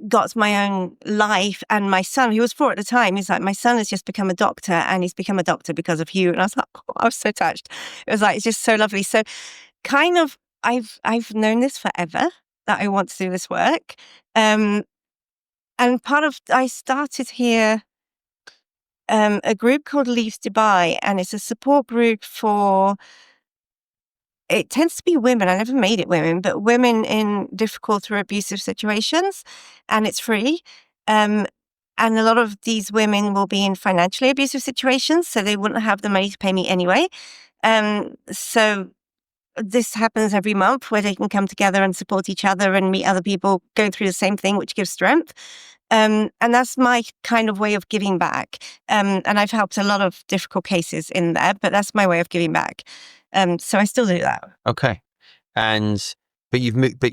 got my own life. And my son, he was 4 at the time, he's like, my son has just become a doctor, and he's become a doctor because of you. And I was like, oh, I was so touched. It was like, it's just so lovely. So kind of, I've known this forever, that I want to do this work. And I started here a group called Leaves Dubai, and it's a support group for, it tends to be women. I never made it women, but women in difficult or abusive situations, and it's free. And a lot of these women will be in financially abusive situations, so they wouldn't have the money to pay me anyway. So this happens every month where they can come together and support each other and meet other people going through the same thing, which gives strength. And that's my kind of way of giving back. And I've helped a lot of difficult cases in there, but that's my way of giving back. So I still do that. Okay. But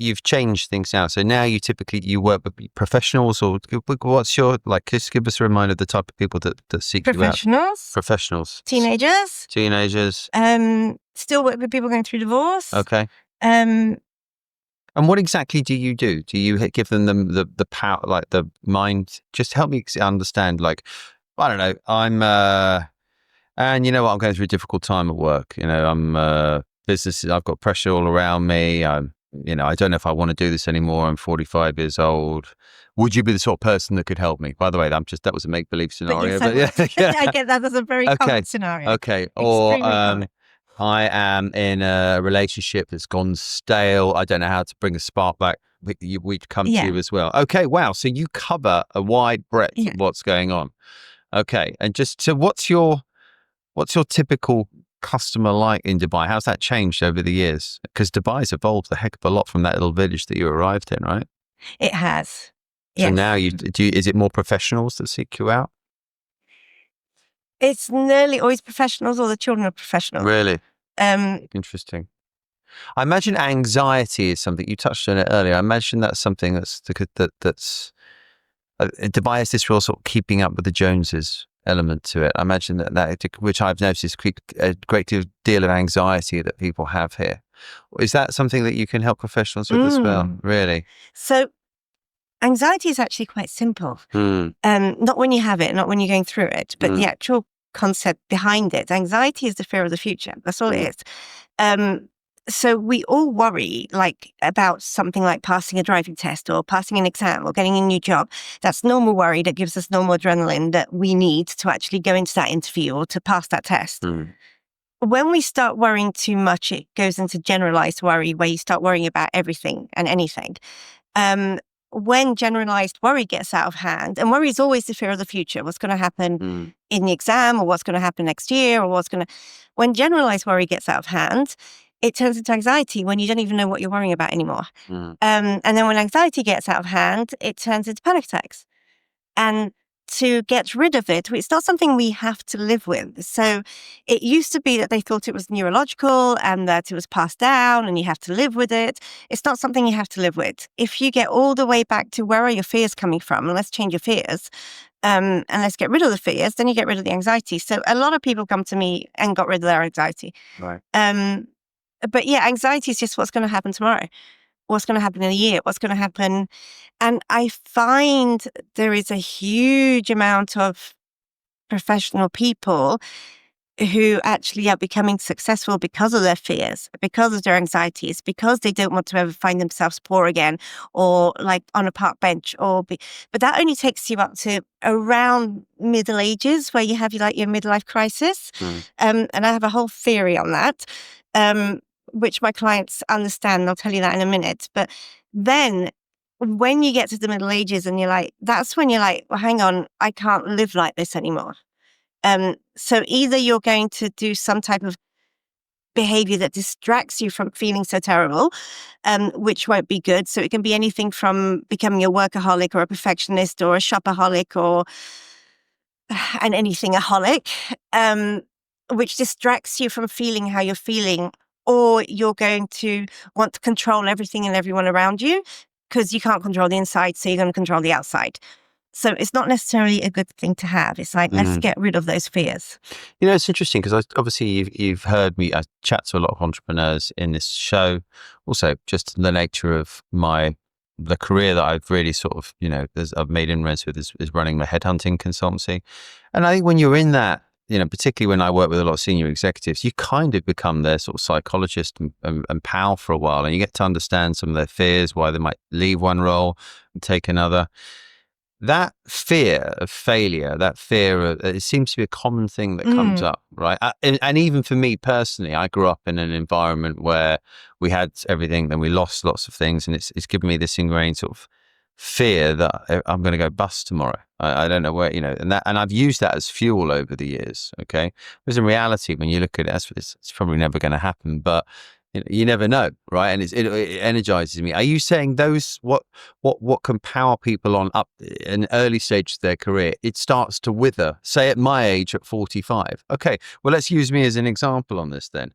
you've changed things now. So now you work with professionals, or what's your, just give us a reminder of the type of people that seek you out. Professionals. Teenagers. Still work with people going through divorce. Okay. And what exactly do you do? Do you give them the power, the mind? Just help me understand. I don't know. And you know what? I'm going through a difficult time at work. I'm business. I've got pressure all around me. I don't know if I want to do this anymore. I'm 45 years old. Would you be the sort of person that could help me? By the way, that was a make-believe scenario. But yeah. I get that as a very common scenario. Okay. Or I am in a relationship that's gone stale. I don't know how to bring a spark back. We'd come to you as well. Okay. Wow. So you cover a wide breadth of what's going on. Okay. And so what's your typical customer like in Dubai? How's that changed over the years? Because Dubai's evolved a heck of a lot from that little village that you arrived in, right? It has. So now is it more professionals that seek you out? It's nearly always professionals, or the children are professionals. Really? Interesting. I imagine anxiety is something, you touched on it earlier. I imagine that's something that's Dubai has this real sort of keeping up with the Joneses element to it. I imagine that which I've noticed is a great deal of anxiety that people have here. Is that something that you can help professionals with as well? Really? So anxiety is actually quite simple. Not when you have it, not when you're going through it, but the actual concept behind it. Anxiety is the fear of the future. That's all it is. So we all worry about something like passing a driving test or passing an exam or getting a new job. That's normal worry that gives us normal adrenaline that we need to actually go into that interview or to pass that test. When we start worrying too much, it goes into generalized worry, where you start worrying about everything and anything. When generalized worry gets out of hand, and worry is always the fear of the future, what's going to happen in the exam, or what's going to happen next year, or when generalized worry gets out of hand, it turns into anxiety when you don't even know what you're worrying about anymore. And then when anxiety gets out of hand, it turns into panic attacks. And to get rid of it, it's not something we have to live with. So it used to be that they thought it was neurological and that it was passed down and you have to live with it. It's not something you have to live with. If you get all the way back to where are your fears coming from, and let's change your fears, and let's get rid of the fears, then you get rid of the anxiety. So a lot of people come to me and got rid of their anxiety. Right. But yeah, anxiety is just what's going to happen tomorrow. What's going to happen in a year? What's going to happen? And I find there is a huge amount of professional people who actually are becoming successful because of their fears, because of their anxieties, because they don't want to ever find themselves poor again, or on a park bench, but that only takes you up to around middle ages, where you have your midlife crisis. And I have a whole theory on that, which my clients understand. I'll tell you that in a minute. But then when you get to the middle ages and that's when you're like, well, hang on, I can't live like this anymore. So either you're going to do some type of behavior that distracts you from feeling so terrible, which won't be good. So it can be anything from becoming a workaholic or a perfectionist or a shopaholic or an anything-aholic, which distracts you from feeling how you're feeling, or you're going to want to control everything and everyone around you because you can't control the inside, so you're going to control the outside. So it's not necessarily a good thing to have. It's let's get rid of those fears. It's interesting because obviously you've heard me, I chat to a lot of entrepreneurs in this show. Also, just the nature of the career that I've really sort of, I've made inroads with is running my headhunting consultancy. And I think when you're in that, particularly when I work with a lot of senior executives, you kind of become their sort of psychologist and pal for a while, and you get to understand some of their fears, why they might leave one role and take another. that fear of failure, that fear of, it seems to be a common thing that comes up, right? And even for me personally, I grew up in an environment where we had everything, then we lost lots of things, and it's given me this ingrained sort of fear that I'm going to go bust tomorrow. I don't know where, and I've used that as fuel over the years. Okay, whereas in reality, when you look at it, it's probably never going to happen, but you never know, right? And it energizes me. Are you saying those what can power people on up an early stage of their career? It starts to wither. Say at my age, at 45. Okay, well, let's use me as an example on this then.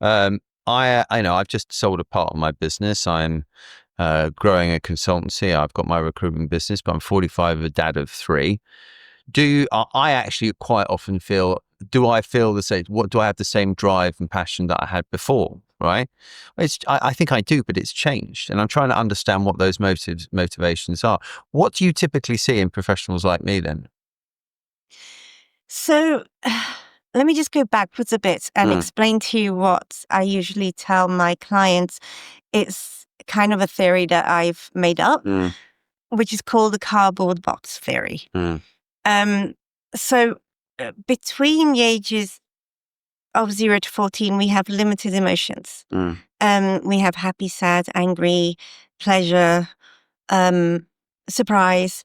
I know I've just sold a part of my business. I'm growing a consultancy. I've got my recruitment business, but I'm 45, a dad of 3. I actually quite often feel, do I feel the same? What do I have the same drive and passion that I had before? Right? I think I do, but it's changed, and I'm trying to understand what those motivations are. What do you typically see in professionals like me then? So let me just go backwards a bit and explain to you what I usually tell my clients. It's kind of a theory that I've made up, which is called the cardboard box theory. So between the ages of 0 to 14, we have limited emotions. We have happy, sad, angry, pleasure, surprise,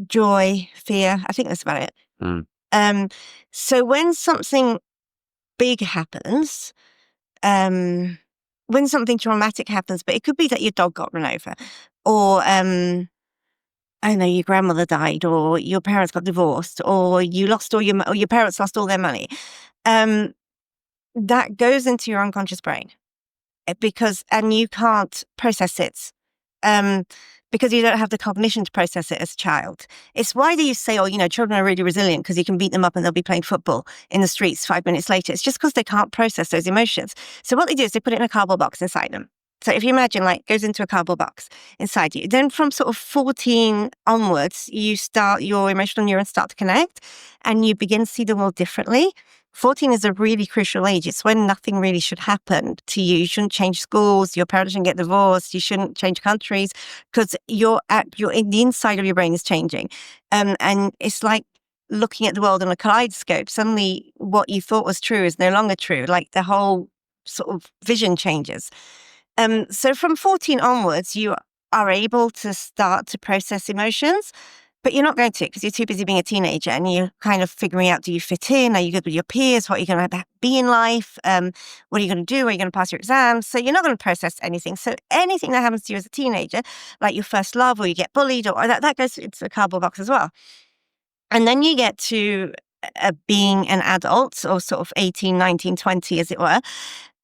joy, fear. I think that's about it. So when something big happens, when something traumatic happens, but it could be that your dog got run over, or I don't know, your grandmother died, or your parents got divorced, or you lost all or your parents lost all their money. That goes into your unconscious brain and you can't process it. Because you don't have the cognition to process it as a child. It's why do you say, children are really resilient because you can beat them up and they'll be playing football in the streets 5 minutes later. It's just because they can't process those emotions. So what they do is they put it in a cardboard box inside them. So if you imagine, goes into a cardboard box inside you, then from sort of 14 onwards, your emotional neurons start to connect and you begin to see the world differently. 14 is a really crucial age. It's when nothing really should happen to you. You shouldn't change schools. Your parents shouldn't get divorced. You shouldn't change countries because you're in the inside of your brain is changing. And it's like looking at the world on a kaleidoscope. Suddenly what you thought was true is no longer true. Like the whole sort of vision changes. So from 14 onwards, you are able to start to process emotions, but you're not going to because you're too busy being a teenager and you're kind of figuring out, do you fit in? Are you good with your peers? What are you going to be in life? What are you going to do? Are you going to pass your exams? So you're not going to process anything. So anything that happens to you as a teenager, like your first love or you get bullied, or that goes into the cardboard box as well. And then you get to being an adult or sort of 18, 19, 20, as it were.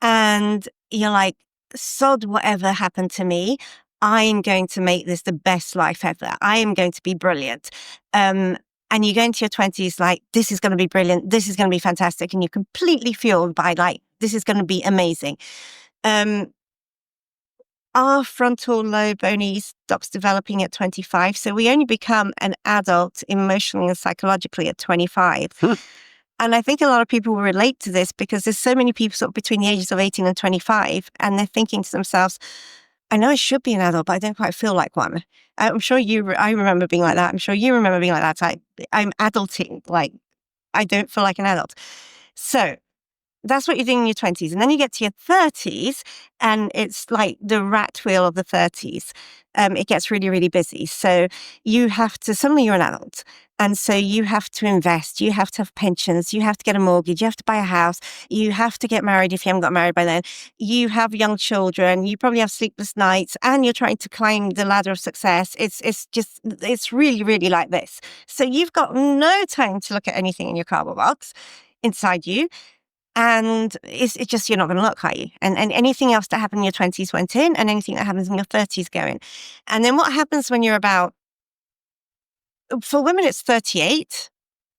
And you're like, sod whatever happened to me. I'm going to make this the best life ever. I am going to be brilliant. And you go into your 20s like, this is going to be brilliant. This is going to be fantastic. And you're completely fueled by this is going to be amazing. Our frontal lobe only stops developing at 25. So we only become an adult emotionally and psychologically at 25. And I think a lot of people will relate to this because there's so many people sort of between the ages of 18 and 25, and they're thinking to themselves, I know I should be an adult, but I don't quite feel like one. I'm sure I remember being like that. I'm sure you remember being like that. I'm adulting, I don't feel like an adult. So that's what you're doing in your 20s. And then you get to your 30s and it's like the rat wheel of the 30s. It gets really, really busy. So suddenly you're an adult. And so you have to invest, you have to have pensions, you have to get a mortgage, you have to buy a house, you have to get married if you haven't got married by then. You have young children, you probably have sleepless nights, and you're trying to climb the ladder of success. It's really, really like this. So you've got no time to look at anything in your cardboard box inside you. And it's just, you're not going to look, are you? And anything else that happened in your 20s went in, and anything that happens in your 30s go in. And then what happens when you're for women, it's 38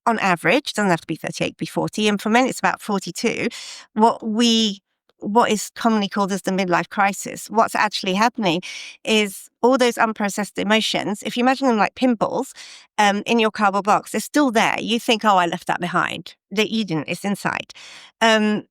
on average. It doesn't have to be 38, be 40. And for men, it's about 42. What is commonly called as the midlife crisis. What's actually happening is all those unprocessed emotions, if you imagine them like pinballs in your cardboard box, they're still there. You think, oh, I left that behind. That you didn't, it's inside.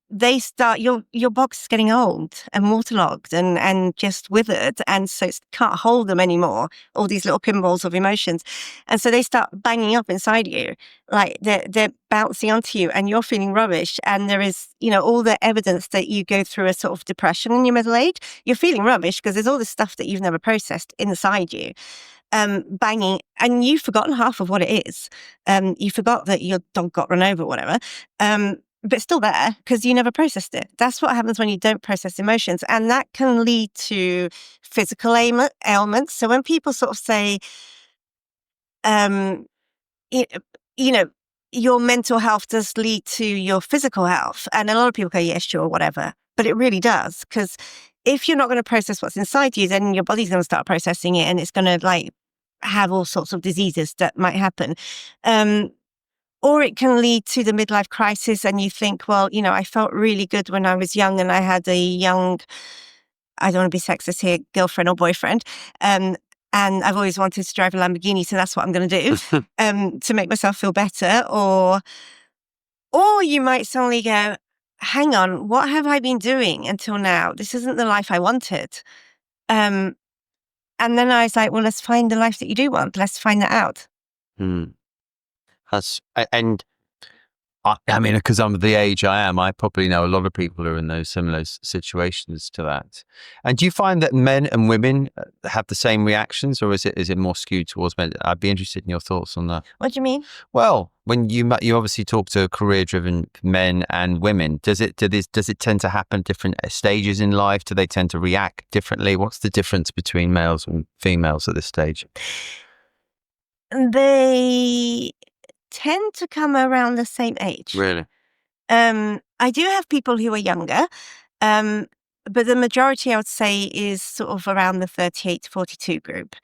They start, your box is getting old and waterlogged and just withered. And so it can't hold them anymore, all these little pinballs of emotions. And so they start banging up inside you, like they're bouncing onto you and you're feeling rubbish. And there is, all the evidence that you go through a sort of depression in your middle age. You're feeling rubbish because there's all this stuff that you've never processed inside you. Banging, and you've forgotten half of what it is. You forgot that your dog got run over, whatever. But it's still there because you never processed it. That's what happens when you don't process emotions. And that can lead to physical ailments. So when people sort of say, your mental health does lead to your physical health. And a lot of people go, yeah, sure, whatever. But it really does. Because if you're not going to process what's inside you, then your body's going to start processing it and it's going to have all sorts of diseases that might happen. Or it can lead to the midlife crisis and you think, well, I felt really good when I was young and I had a young, I don't want to be sexist here, girlfriend or boyfriend. And I've always wanted to drive a Lamborghini, so that's what I'm going to do to make myself feel better. Or you might suddenly go, hang on, what have I been doing until now? This isn't the life I wanted. And then I was like, well, let's find the life that you do want. Let's find that out. I mean, because I'm the age I am, I probably know a lot of people who are in those similar situations to that. And do you find that men and women have the same reactions, or is it more skewed towards men? I'd be interested in your thoughts on that. What do you mean? Well, when you obviously talk to career-driven men and women, does it tend to happen at different stages in life? Do they tend to react differently? What's the difference between males and females at this stage? They tend to come around the same age. Really? I do have people who are younger, but the majority, I would say, is sort of around the 38 to 42 group.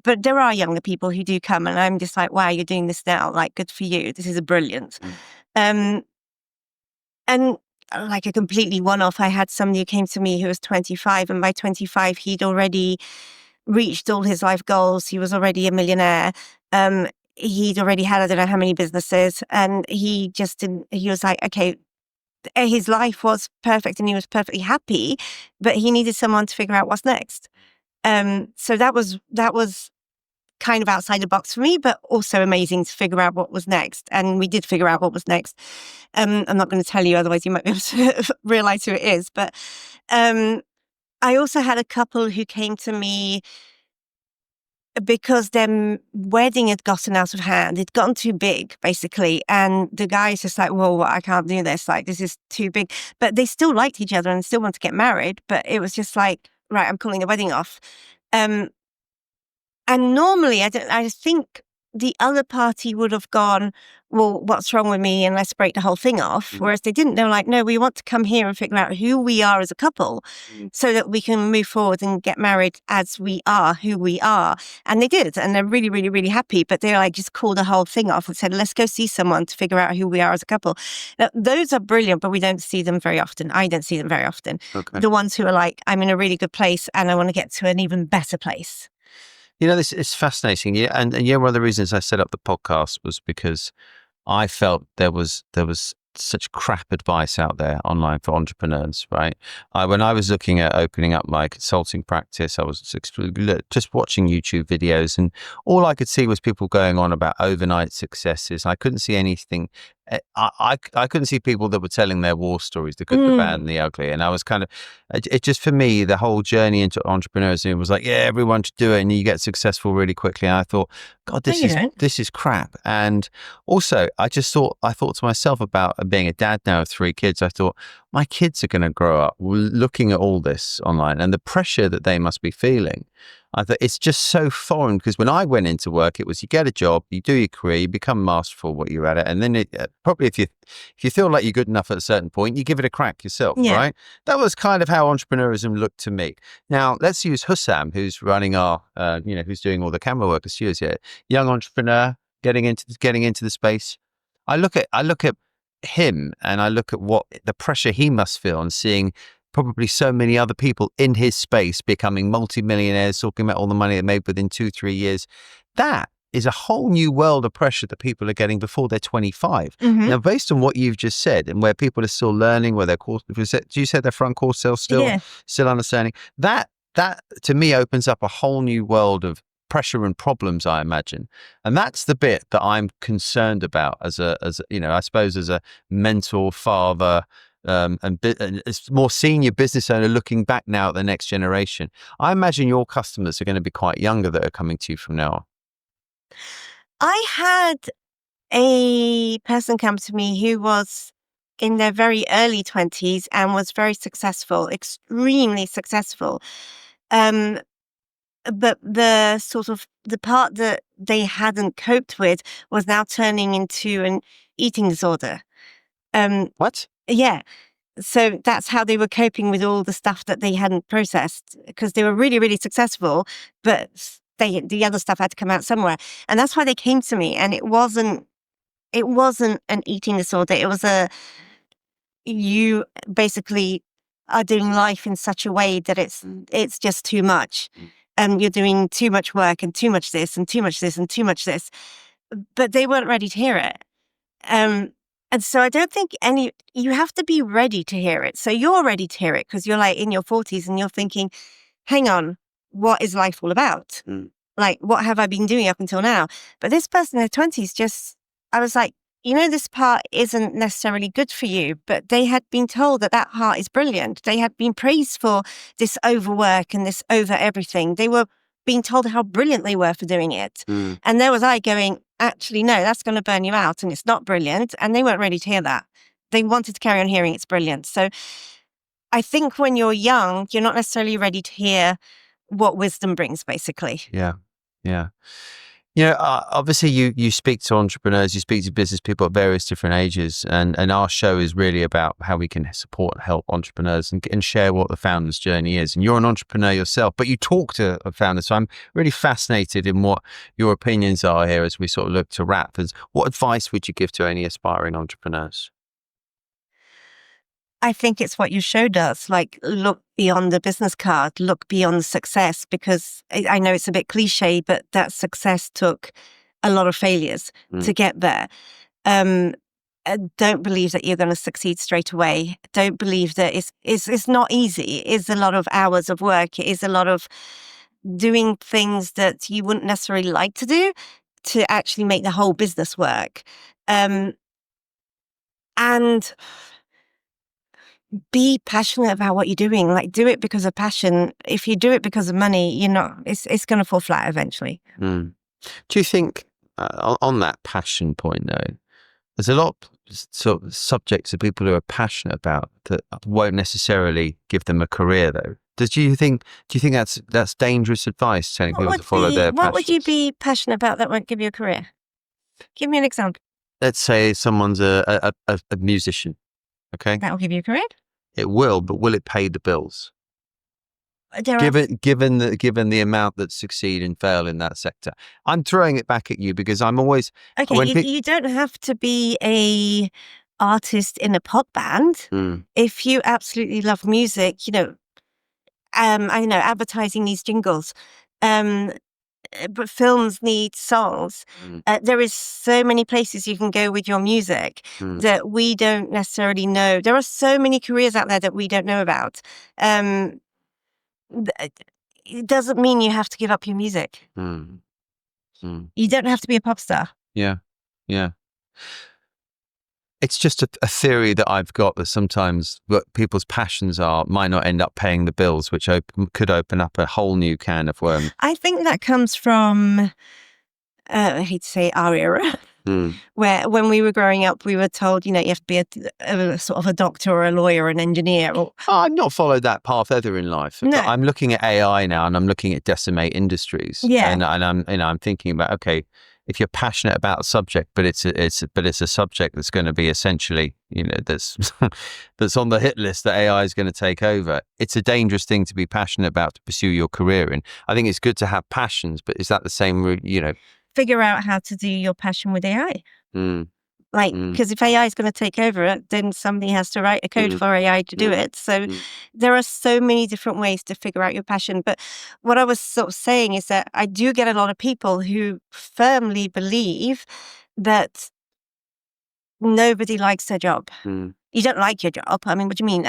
But there are younger people who do come, and I'm just like, wow, you're doing this now. Like, good for you. This is brilliant. And like a completely one-off, I had somebody who came to me who was 25, and by 25, he'd already reached all his life goals. He was already a millionaire. He'd already had, I don't know how many businesses, and he was like, okay, his life was perfect and he was perfectly happy, but he needed someone to figure out what's next. So that was kind of outside the box for me, but also amazing to figure out what was next. And we did figure out what was next. I'm not going to tell you, otherwise you might be able to realize who it is. But I also had a couple who came to me because their wedding had gotten out of hand. It'd gotten too big, basically. And the guy's just like, well, I can't do this. Like, this is too big. But they still liked each other and still want to get married. But it was just like, right, I'm calling the wedding off. And normally, I think the other party would have gone, well, what's wrong with me? And let's break the whole thing off. Whereas they didn't. They were like, no, we want to come here and figure out who we are as a couple so that we can move forward and get married as we are, who we are. And they did. And they're really, really, really happy. But they like just called the whole thing off and said, let's go see someone to figure out who we are as a couple. Now, those are brilliant, but we don't see them very often. I don't see them very often. Okay. The ones who are like, I'm in a really good place and I want to get to an even better place. This is fascinating. Yeah, and one of the reasons I set up the podcast was because I felt there was such crap advice out there online for entrepreneurs, right? When I was looking at opening up my consulting practice, I was just watching YouTube videos, and all I could see was people going on about overnight successes. I couldn't see anything. I couldn't see people that were telling their war stories, the good, the bad, and the ugly. And I was kind of, it just for me, the whole journey into entrepreneurship was like, yeah, everyone should do it, and you get successful really quickly. And I thought, God, this is crap. And also, I thought to myself about being a dad now of 3 kids. I thought, my kids are going to grow up looking at all this online and the pressure that they must be feeling. I thought it's just so foreign, because when I went into work, it was you get a job, you do your career, you become masterful what you're at it, and then probably if you feel like you're good enough at a certain point, you give it a crack yourself, right? That was kind of how entrepreneurism looked to me. Now let's use Hussam, who's running our, who's doing all the camera work as Stuart's here, young entrepreneur getting into the space. I look at him and I look at what the pressure he must feel and seeing probably so many other people in his space becoming multimillionaires, talking about all the money they made within 2-3 years. That is a whole new world of pressure that people are getting before they're 25. Mhm. Now, based on what you've just said, and where people are still learning, where their course, you said their front course sales Yeah. still understanding, that to me opens up a whole new world of pressure and problems, I imagine. And that's the bit that I'm concerned about as a I suppose as a mentor, father, and as more senior business owner looking back now at the next generation. I imagine your customers are going to be quite younger that are coming to you from now on. I had a person come to me who was in their very early 20s and was very successful, extremely successful. But the part that they hadn't coped with was now turning into an eating disorder. What? Yeah. So that's how they were coping with all the stuff that they hadn't processed, because they were really, really successful, but the other stuff had to come out somewhere. And that's why they came to me. And it wasn't an eating disorder. It was you basically are doing life in such a way that it's just too much. You're doing too much work and too much this and too much this and too much this. But they weren't ready to hear it. And so I don't think you have to be ready to hear it. So you're ready to hear it because you're like in your 40s and you're thinking, hang on, what is life all about? Like, what have I been doing up until now? But this person in their 20s I was like, this part isn't necessarily good for you, but they had been told that part is brilliant. They had been praised for this overwork and this over everything. They were being told how brilliant they were for doing it. And there was I going, actually, no, that's going to burn you out and it's not brilliant. And they weren't ready to hear that. They wanted to carry on hearing it's brilliant. So I think when you're young, you're not necessarily ready to hear what wisdom brings, basically. Yeah. Obviously you speak to entrepreneurs, you speak to business people at various different ages, and our show is really about how we can support and help entrepreneurs and share what the founder's journey is. And you're an entrepreneur yourself, but you talk to a founder. So I'm really fascinated in what your opinions are here as we sort of look to wrap. What advice would you give to any aspiring entrepreneurs? I think it's what your show does. Like, look beyond the business card, look beyond success, because I know it's a bit cliche, but that success took a lot of failures to get there. Don't believe that you're going to succeed straight away. Don't believe that it's not easy. It is a lot of hours of work. It is a lot of doing things that you wouldn't necessarily like to do to actually make the whole business work. And be passionate about what you're doing. Like, do it because of passion. If you do it because of money, it's going to fall flat eventually. Do you think on that passion point though, there's a lot of sort of subjects that people who are passionate about that won't necessarily give them a career though? Do you think that's dangerous advice, telling people to follow their passions? What would you be passionate about that won't give you a career? Give me an example. Let's say someone's a musician. Okay. That'll give you a career? It will, but will it pay the bills? Given the amount that succeed and fail in that sector. I'm throwing it back at you because I'm always... Okay, you don't have to be a artist in a pop band. If you absolutely love music, I know advertising needs jingles. But films need songs. There is so many places you can go with your music that we don't necessarily know. There are so many careers out there that we don't know about. It doesn't mean you have to give up your music. You don't have to be a pop star. Yeah. It's just a theory that I've got that sometimes what people's passions might not end up paying the bills, which could open up a whole new can of worms. I think that comes from, I hate to say our era, where when we were growing up, we were told, you have to be a sort of a doctor or a lawyer or an engineer. I've not followed that path either in life. No. I'm looking at AI now, and I'm looking at decimate industries. Yeah. And I'm thinking about, okay, if you're passionate about a subject, but it's a subject that's going to be essentially, that's on the hit list that AI is going to take over. It's a dangerous thing to be passionate about to pursue your career in. I think it's good to have passions, but is that the same route? Figure out how to do your passion with AI. Like, because if AI is going to take over it, then somebody has to write a code for AI to do it. So there are so many different ways to figure out your passion. But what I was sort of saying is that I do get a lot of people who firmly believe that nobody likes their job. You don't like your job. I mean, what do you mean?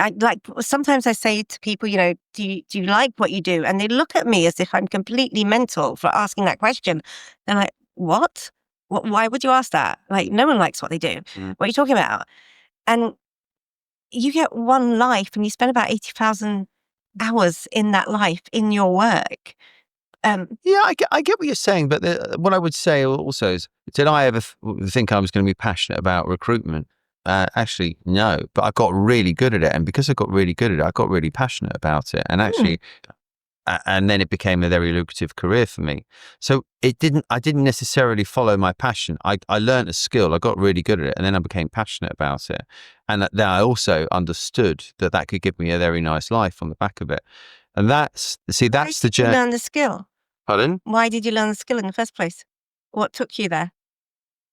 Sometimes I say to people, do you like what you do? And they look at me as if I'm completely mental for asking that question. They're like, what? Why would you ask that? Like, no one likes what they do. What are you talking about? And you get one life and you spend about 80,000 hours in that life, in your work. Yeah, I get what you're saying, but what I would say also is, did I ever think I was going to be passionate about recruitment? Actually, no, but I got really good at it. And because I got really good at it, I got really passionate about it. And actually, and then it became a very lucrative career for me. So I didn't necessarily follow my passion. I learned a skill, I got really good at it, and then I became passionate about it. And then I also understood that could give me a very nice life on the back of it. And that's the journey. Why did you learn the skill? Pardon? Why did you learn the skill in the first place? What took you there?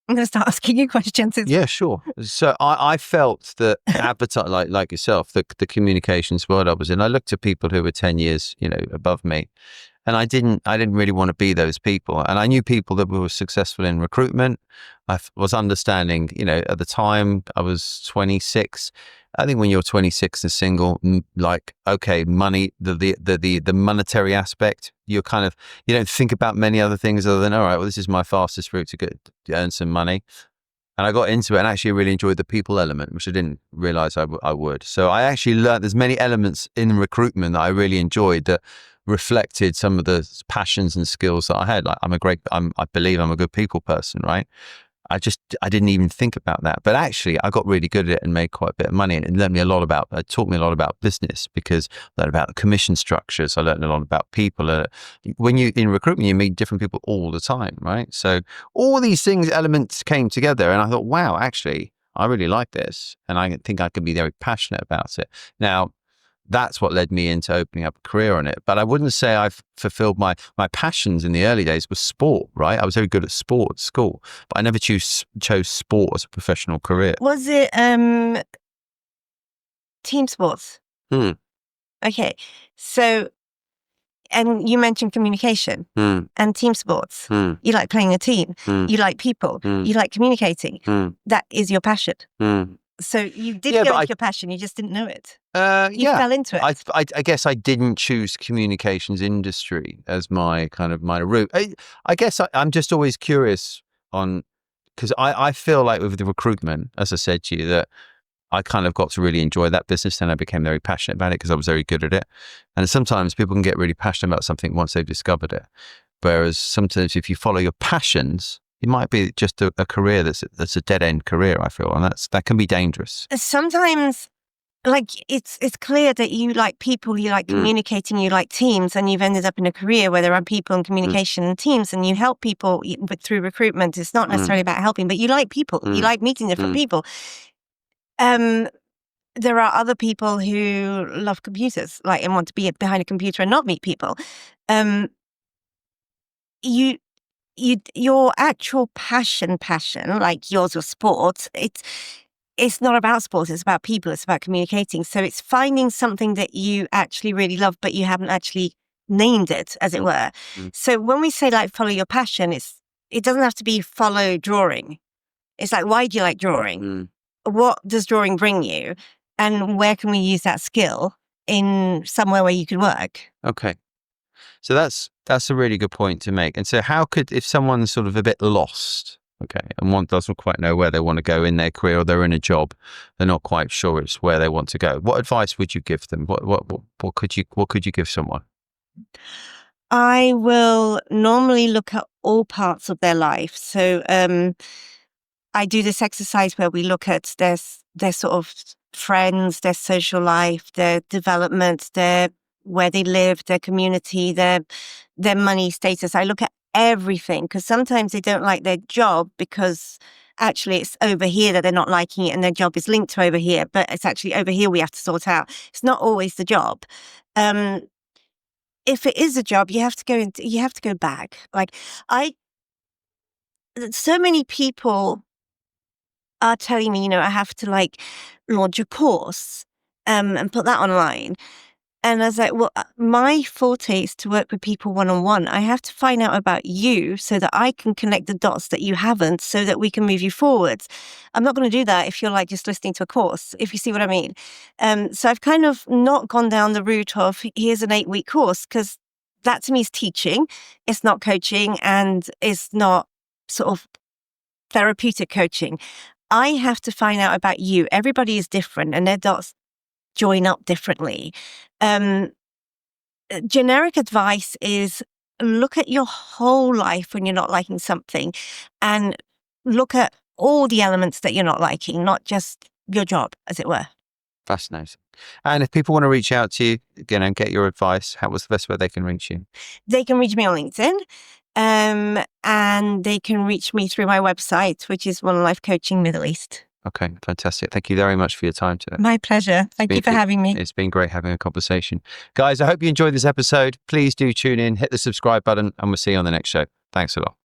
I'm going to start asking you questions. Yeah, sure. So I felt that like yourself, the communications world I was in, I looked at people who were 10 years, above me, and I didn't really want to be those people. And I knew people that were successful in recruitment. I was understanding, at the time I was 26. I think when you're 26 and single, okay, money, the monetary aspect, you don't think about many other things other than, all right, well, this is my fastest route to earn some money. And I got into it and actually really enjoyed the people element, which I didn't realize I would. So I actually learned there's many elements in recruitment that I really enjoyed that reflected some of the passions and skills that I had. Like I believe I'm a good people person, right? I didn't even think about that. But actually, I got really good at it and made quite a bit of money. And it taught me a lot about business, because I learned about the commission structures. I learned a lot about people. When you in recruitment, you meet different people all the time, right? So all these elements came together, and I thought, wow, actually, I really like this. And I think I could be very passionate about it. Now, that's what led me into opening up a career on it. But I wouldn't say I've fulfilled my passions in the early days was sport, right? I was very good at sport at school, but I never chose sport as a professional career. Was it team sports? Okay. So, and you mentioned communication and team sports. You like playing a team. You like people. You like communicating. That is your passion. So you did go into your passion, you just didn't know it. You fell into it. I guess I didn't choose communications industry as my route. I guess I'm just always curious because I feel like with the recruitment, as I said to you, that I kind of got to really enjoy that business, and I became very passionate about it because I was very good at it. And sometimes people can get really passionate about something once they've discovered it. Whereas sometimes if you follow your passions, it might be just a career that's a dead end career, I feel, and that can be dangerous. Sometimes, it's clear that you like people, you like communicating, you like teams, and you've ended up in a career where there are people and communication and teams, and you help people. But through recruitment, it's not necessarily about helping, but you like people, you like meeting different people. There are other people who love computers, and want to be behind a computer and not meet people. Your actual passion, like yours was sports, it's not about sports, it's about people, it's about communicating. So it's finding something that you actually really love, but you haven't actually named it, as it were. So when we say follow your passion, it doesn't have to be follow drawing. It's why do you like drawing? What does drawing bring you? And where can we use that skill in somewhere where you can work? Okay. So that's a really good point to make. And so if someone's sort of a bit lost, okay, and one doesn't quite know where they want to go in their career, or they're in a job, they're not quite sure it's where they want to go, what advice would you give them? What could you give someone? I will normally look at all parts of their life. So I do this exercise where we look at their sort of friends, their social life, their development, where they live, their community, their money status. I look at everything, because sometimes they don't like their job because actually it's over here that they're not liking it, and their job is linked to over here, but it's actually over here we have to sort out. It's not always the job. If it is a job, you have to go back. So many people are telling me, I have to like launch a course and put that online. And I was like, well, my forte is to work with people one-on-one. I have to find out about you so that I can connect the dots that you haven't, so that we can move you forwards. I'm not going to do that if you're like just listening to a course, if you see what I mean. So I've kind of not gone down the route of here's an 8-week course, because that to me is teaching. It's not coaching, and it's not sort of therapeutic coaching. I have to find out about you. Everybody is different and their dots join up differently. Generic advice is look at your whole life when you're not liking something, and look at all the elements that you're not liking, not just your job, as it were. Fascinating. And if people want to reach out to you, and get your advice, what's the best way they can reach you? They can reach me on LinkedIn, and they can reach me through my website, which is One Life Coaching Middle East. Okay, fantastic. Thank you very much for your time today. My pleasure. Thank you for having me. It's been great having a conversation. Guys, I hope you enjoyed this episode. Please do tune in, hit the subscribe button, and we'll see you on the next show. Thanks a lot.